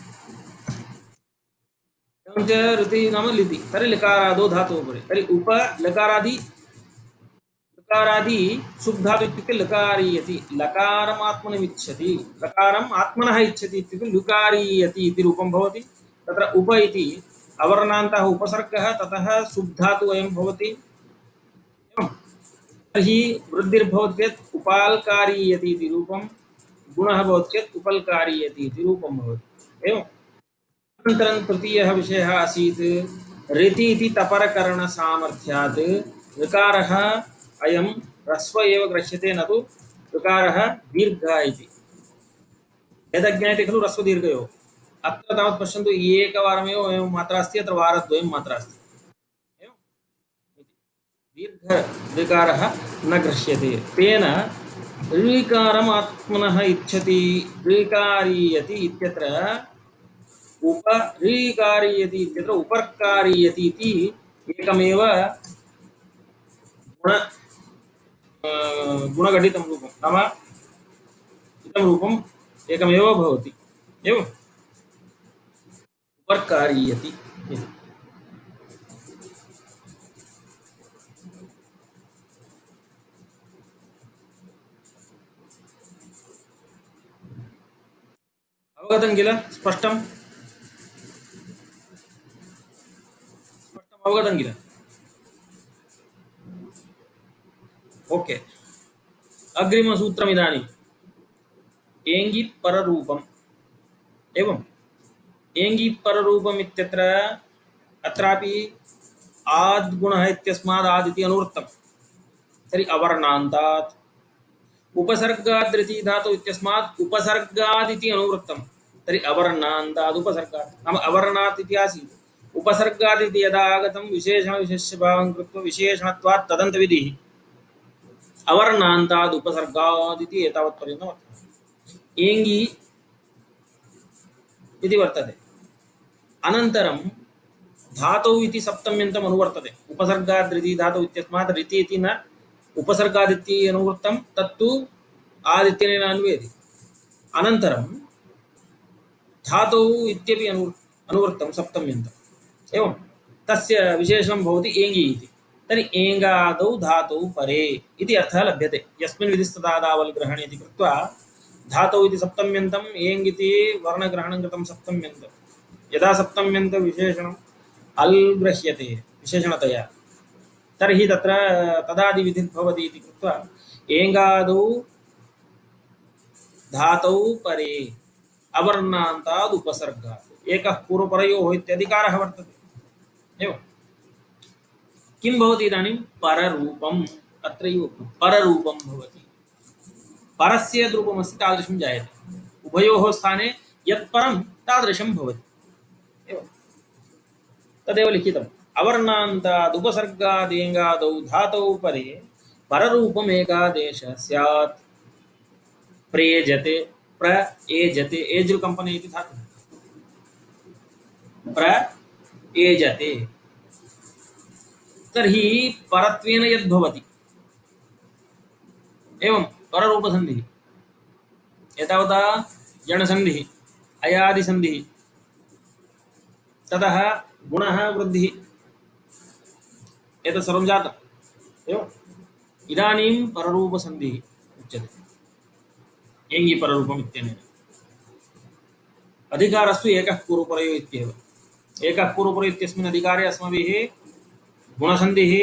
एवञ्च ऋति नाम लिति, तर्हि लकारादौ धातुः उपरि, तर्हि उप लकारादि लकारादि सुब्धातु इत्युक्ते लकारीयति, लकारम् आत्मनमिच्छति, लकारम् आत्मनः इच्छति इत्युक्ते लुकारीयति इति रूपं भवति। तत्र उप इति अवर्णान्तः उपसर्गः, ततः सुब्धातु अयं भवति। एवं तर्हि वृद्धिर्भवति चेत् उपाल्कारीयति इति रूपं, गुणः भवति चेत् उपल्कारीयति इति रूपं भवति। एवम् अनन्तरं तृतीयः विषयः आसीत् ऋति इति तपरकरणसामर्थ्यात् ऋकारः अयं ह्रस्व एव गृह्यते, न तु ऋकारः दीर्घः इति। यदज्ञायते खलु ह्रस्वदीर्घयोः, अत्र तावत् पश्यन्तु एकवारमेव एवं मात्रा अस्ति, अत्र वारद्वयं मात्रा अस्ति। एवं दीर्घ ऋकारः न गृह्यते, तेन ऋकारम् आत्मनः इच्छति, ऋकारीयति इत्यत्र उप ऋकारीयति इत्यत्र उपर्कारीयति इति एकमेव गुण गुणघटितं रूपं, नाम इदं रूपम् एकमेव भवति। एवम् उपर्कारीयति इति। अवगतं किल? स्पष्टम् अवगतं किल? ओके, अग्रिमसूत्रमिदानीम् एङ्गि पररूपम्। एवम् एङ्गि पररूपम् इत्यत्र अत्रापि आद् गुणः इत्यस्मात् आद् इति अनुवृत्तं, तर्हि अवर्णान्तात् उपसर्गाद्रिति धातु इत्यस्मात् उपसर्गादिति अनुवृत्तं तर्हि अवर्णान्ताद् उपसर्गात् नाम अवर्णात् इति आसीत् उपसर्गादिति यदा आगतं विशेषणविशेष्यभावं कृत्वा विशेषणत्वात् तदन्तविधिः अवर्णान्ताद् उपसर्गात् इति एतावत्पर्यन्तं वर्तते एङ्गि इति वर्तते अनन्तरं धातौ इति सप्तम्यन्तम् अनुवर्तते उपसर्गाद्रिति धातु इत्यस्मात् ऋति इति न उपसर्गादिति अनुवृत्तं तत्तु आदित्यनेन अन्वेति अनन्तरं धातौ इत्यपि अनुवृत्तं सप्तम्यन्तम् एवं तस्य विशेषणं भवति एङ्गि इति तर्हि एङ्गादौ धातौ परे इति अर्थः लभ्यते यस्मिन् विधिस्तदादावल्ग्रहणे इति कृत्वा धातौ इति सप्तम्यन्तम् एङ् इति वर्णग्रहणं कृतं सप्तम्यन्तं यदा सप्तम्यन्तविशेषणम् अल्ग्रह्यते विशेषणतया तर्हि तत्र तदादिविधिर्भवति इति कृत्वा एङ्गादौ धातौ परे अवर्णान्ताद् उपसर्गात् एकः पूर्वपरयोः इत्यधिकारः वर्तते एवं किं भवति इदानीं पररूपम् अत्रैव पररूपं भवति परस्य यद् रूपमस्ति तादृशं जायते उभयोः स्थाने यत् परं तादृशं भवति एवं तदेव लिखितम् अवर्णान्ताद् उपसर्गादेङ्गादौ धातौ परे पररूपम् एकादेशः स्यात् प्रेजते प्र एजते एज् कंपनी इति धातुः प्र एजते तर्हि परत्वेन यद् भवति एवं पररूपसन्धिः एतावता जणसन्धिः अयादिसन्धिः ततः गुणः वृद्धिः एतत् सर्वं जातम् एवम् इदानीं पररूपसन्धिः उच्यते एङ्गि पररूपम् इत्यनेन अधिकारस्तु एकः पूर्वपरयो इत्येव एकः पूर्वपरयो इत्यस्मिन् अधिकारे अस्माभिः गुणसन्धिः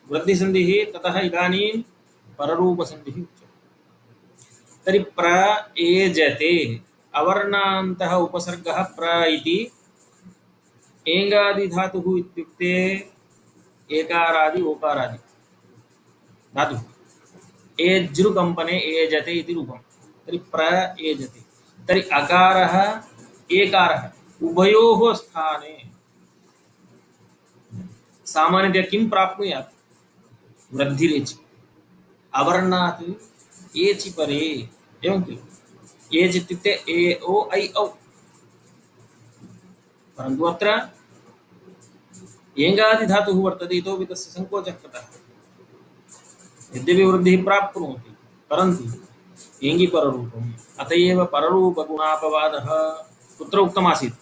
वृद्धिसन्धिः ततः इदानीं पररूपसन्धिः उच्यते तर्हि प्र एजते अवर्णान्तः उपसर्गः प्र इति एङ्गादिधातुः इत्युक्ते एकारादि ओकारादि धातुः एज्रुकम्पने एजते इति रूपं तर्हि प्र एजते तर्हि अकारः एकारः उभयोः स्थाने सामान्यतया किं प्राप्नुयात् वृद्धिरेचि अवर्णात् एचि परे एवं किल एच् इत्युक्ते ए ओ ऐ औ परन्तु अत्र एङ्गादिधातुः वर्तते इतोपि तस्य सङ्कोचः कृतः यद्यपि वृद्धिः प्राप्नोति परन्तु एङ्गि पररूपम् अत एव पररूपगुणापवादः कुत्र उक्तमासीत्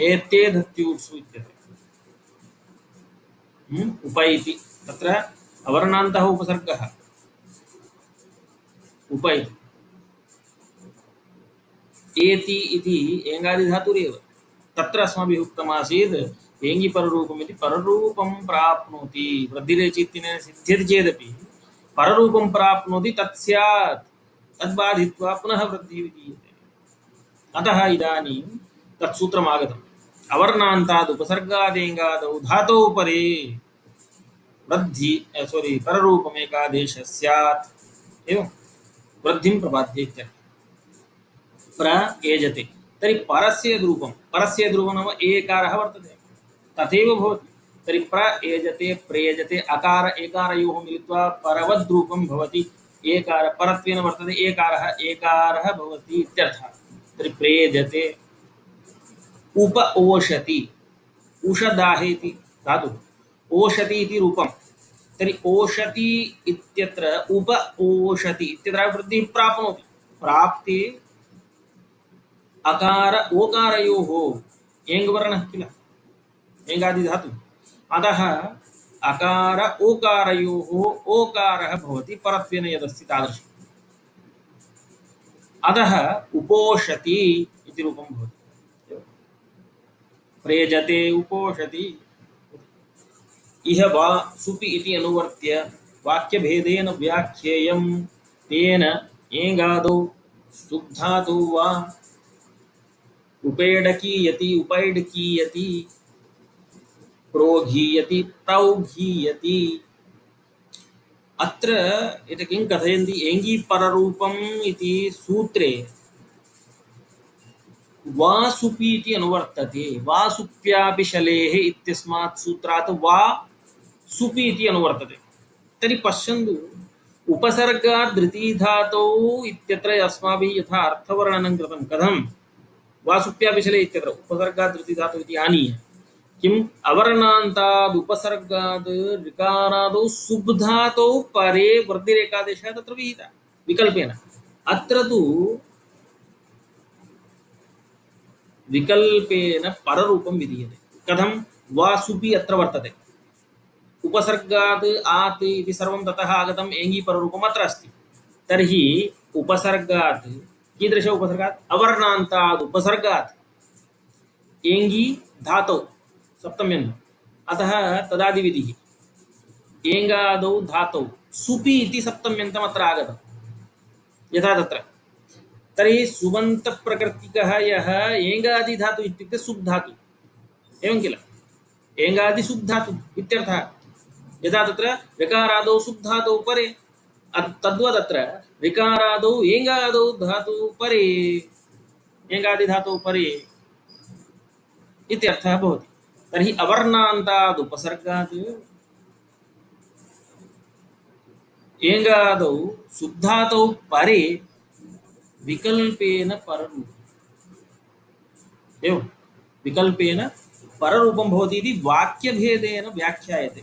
एते धत्यूत्सु इत्यत्र उप इति तत्र अवर्णान्तः उपसर्गः उप इति एति इति एङ्गादिधातुरेव तत्र अस्माभिः उक्तमासीत् एङ्गि पररूपम् इति पररूपं प्राप्नोति वृद्धिरेचि इत्यनेन सिद्ध्यति चेदपि पररूपं प्राप्नोति तत् स्यात् तद्बाधित्वा पुनः वृद्धिः विधीयते अतः इदानीं तत् सूत्रम् आगतम् अवर्णान्ताद् उपसर्गादेङ्गादौ धातौ परे वृद्धि पररूपमेकादेशः स्यात् एवं वृद्धिं प्रबाध्य इत्यर्थः प्र एजते तर्हि परस्य यद्रूपं नाम एकारः वर्तते तथैव भवति तर्हि प्र एजते प्रेजते अकार एकारयोः मिलित्वा परवद्रूपं भवति एकार परत्वेन वर्तते एकारः भवति इत्यर्थः तर्हि प्रेजते उप ओषति उषदाहे इति धातुः ओषति इति रूपं तर्हि ओषति इत्यत्र उप ओषति इत्यत्र वृद्धिः प्राप्नोति प्राप्ते अकार ओकारयोः एङ् वर्णः किल एङ्गादिधातुः अतः अकार ओकारयोः ओकारः भवति परत्वेन यदस्ति तादृशम् अतः उपोषति इति रूपं भवति प्रेजते उपोषति इह वा सुपि इति अनुवर्त्य वाक्यभेदेन व्याख्येयं तेन एङ्गादौ सुब्धादौ वा उपेडकीयति उपैडकीयति प्रोघीयति प्रौघीयति अत्र एतत् किं कथयन्ति एङ्गी पररूपम् इति सूत्रे वासुपि इति अनुवर्तते वासुप्यापि शलेः इत्यस्मात् सूत्रात् वा सुपि इति अनुवर्तते तर्हि पश्यन्तु उपसर्गात् धृतीधातौ इत्यत्र अस्माभिः यथा अर्थवर्णनं कृतं कथं वासुप्यापिशले इत्यत्र उपसर्गात् धृतीधातौ इति आनीय किम् अवर्णान्ताद् उपसर्गाद् ऋकारादौ सुब्धातौ परे वृद्धिरेकादेशः तत्र विहितः विकल्पेन अत्र तु विकल्पेन पररूपं विधीयते कथं वासुपि अत्र वर्तते उपसर्गाद् आत् इति सर्वं ततः आगतम् एङ्गी पररूपम् अत्र अस्ति तर्हि उपसर्गात् कीदृश उपसर्गात् अवर्णान्ताद् उपसर्गात् एङ्गी धातौ सप्तम्यन्तम् अतः तदादिविधिः एङ्गादौ धातौ सुपि इति सप्तम्यन्तम् अत्र आगतं यथा तत्र तर्हि सुबन्तप्रकृतिकः यः एङ्गादिधातु इत्युक्ते सुप् धातु एवं किल एङ्गादिसुप् धातु इत्यर्थः यथा तत्र ऋकारादौ सुप् धातौ परे तद्वदत्र ऋकारादौ एङ्गादौ धातु परे एङ्गादिधातौ परे इत्यर्थः भवति तर्हि अवर्णान्ताद् उपसर्गात् एङ्गादौ सुब्धातौ परे विकल्पेन पररूपम् एवं विकल्पेन पररूपं भवति इति वाक्यभेदेन व्याख्यायते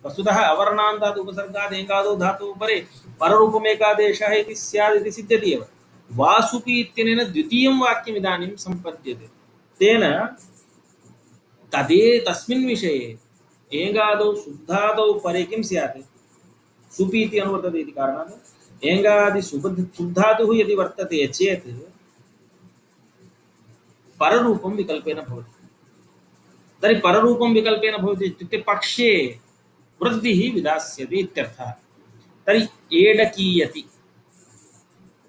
वस्तुतः अवर्णान्ताद् उपसर्गात् एङ्गादौ धातुः परे पररूपमेकादेशः इति स्यात् इति सिद्ध्यति एव वासुपि इत्यनेन द्वितीयं वाक्यम् इदानीं सम्पद्यते तेन तस्मिन् विषये एङ्गादौ शुद्धादौ परे किं स्यात् सुपि इति अनुवर्तते इति कारणात् एङ्गादि शुद्धातुः यदि वर्तते चेत् पररूपं विकल्पेन भवति तर्हि पररूपं विकल्पेन भवति इत्युक्ते पक्षे वृद्धिः विधास्यति इत्यर्थः तर्हि एडकीयति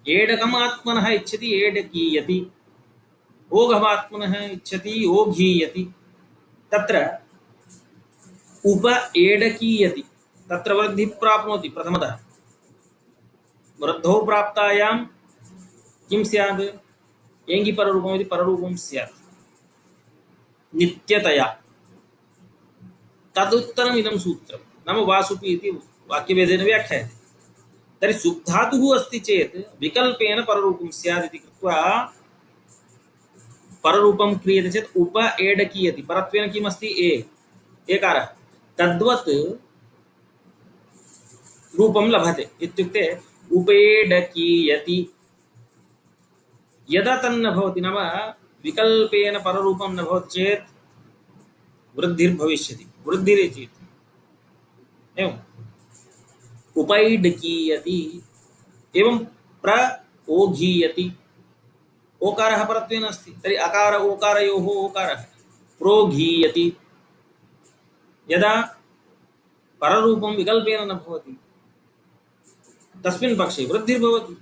एडकम् आत्मनः इच्छति एडकीयति ओघमात्मनः इच्छति ओघीयति तत्र उप एडकीयति तत्र वृद्धिः प्राप्नोति प्रथमतः वृद्धौ प्राप्तायां किं स्यात् एङ्गी पररूपम् इति पररूपं स्यात् नित्यतया तदुत्तरम् इदं सूत्रं नाम वासुपि इति वाक्यभेदेन व्याख्यायते तर्हि सुब्धातुः अस्ति चेत् विकल्पेन पररूपं स्यात् इति कृत्वा पररूपं क्रियते चेत् उप एडकीयति परत्वेन किम् अस्ति एकारः तद्वत् रूपं लभते इत्युक्ते उपेडकीयति यदा तन्न भवति नाम विकल्पेन पररूपं न भवति चेत् वृद्धिर्भविष्यति वृद्धिरिति एवं उपैडकीयति एवं प्र ओघीयति ओकारः परत्वेन अस्ति तर्हि अकार ओकारयोः ओकारः प्रोघीयति यदा पररूपं विकल्पेन न भवति तस्मिन् पक्षे वृद्धिर्भवति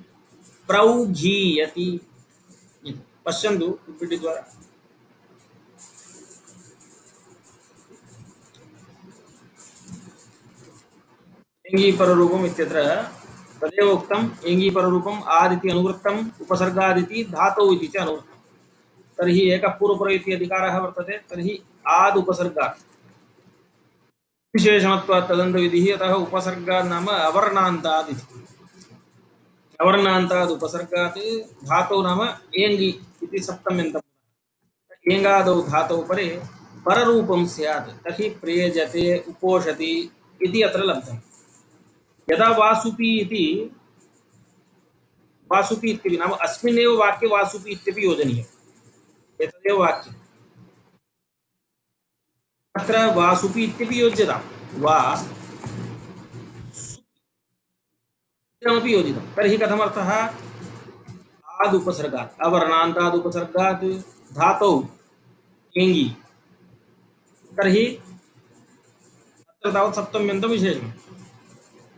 प्रौघीयति पश्यन्तु पिपीटी द्वारा एङ्गी पररूपम् इत्यत्र तदेव उक्तम् एङ्गी पररूपम् आदिति अनुवृत्तम् उपसर्गादिति धातौ इति च अनुवृत्तम् तर्हि एकः पूर्वपरः इति अधिकारः वर्तते तर्हि आद् उपसर्गात् विशेषणत्वात् तदन्तविधिः अतः उपसर्गात् नाम अवर्णान्ताद् इति अवर्णान्ताद् उपसर्गात् धातौ नाम एङ्गी इति सप्तम्यन्तम् एङ्गादौ धातौ परे पररूपं स्यात् तर्हि प्रेजते उपोषति इति अत्र लब्धम् यदा वासुपि इत्यपि नाम अस्मिन्नेव वाक्ये वासुपि इत्यपि योजनीयम् एतदेव वाक्यम् अत्र वासुपि इत्यपि योज्यतां वा सुपि योजितं तर्हि कथमर्थः आदुपसर्गात् अवर्णान्तादुपसर्गात् धातौ एङ्गी तर्हि अत्र तावत् सप्तम्यन्तं विशेषणं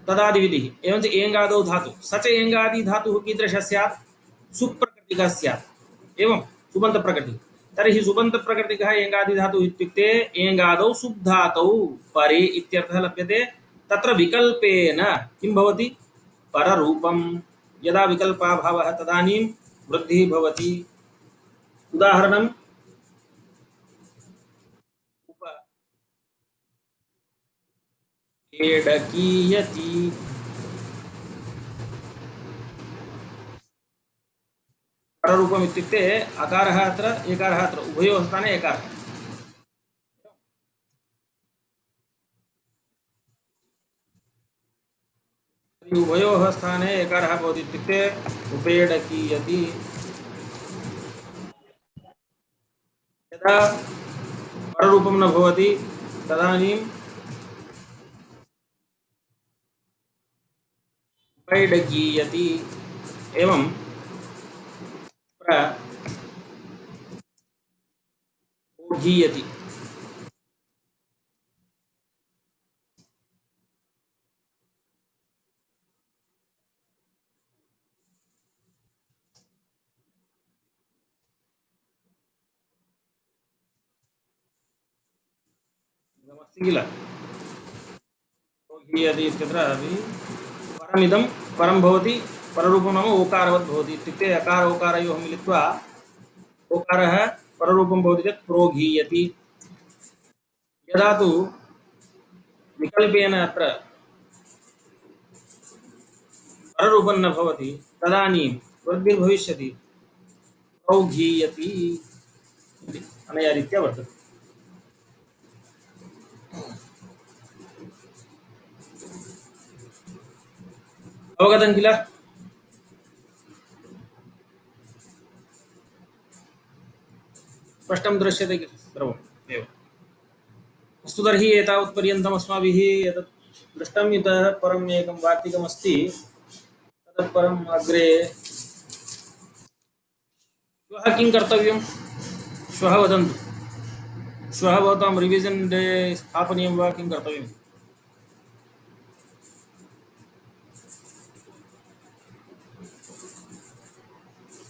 तदादिविधिः एवञ्च एङ्गादौ धातु स च एङ्गादि धातुः कीदृशः स्यात् सुप्रकृतिकः स्यात् एवं सुबन्तप्रकृतिः तर्हि सुबन्तप्रकृतिकः एङ्गादि धातुः इत्युक्ते एङ्गादौ सुब्धातौ परे इत्यर्थः लभ्यते तत्र विकल्पेन किं भवति पररूपं यदा विकल्पाभावः तदानीं वृद्धिः भवति उदाहरणं उपएडकीयति पररूपम् इत्युक्ते अकारः अत्र एकारः अत्र उभयोः स्थाने एकारः उभयोः स्थाने एकारः भवति इत्युक्ते उपेडकीयति यदा पररूपं न भवति तदानीं उपैडकीयति एवं प्रगीयति इदमस्ति किल गीयते इत्यत्र अपि परमिदं परं भवति पररूपं नाम ओकारवत् भवति इत्युक्ते अकार ओकारयोः मिलित्वा ओकारः पररूपं भवति चेत् प्रोगीयति यदा तु विकल्पेन अत्र पररूपं न भवति तदानीं वृद्धिर्भविष्यति प्रौघीयति अनया रीत्या वर्तते अवगतं किल स्पष्टं दृश्यते किल सर्वम् एव अस्तु तर्हि एतावत्पर्यन्तम् अस्माभिः एतत् दृष्टम् इतः परम् एकं वार्तिकमस्ति ततः परम् अग्रे श्वः किं कर्तव्यं श्वः वदन्तु श्वः भवतां रिविज़न् डे स्थापनीयं वा किं कर्तव्यम्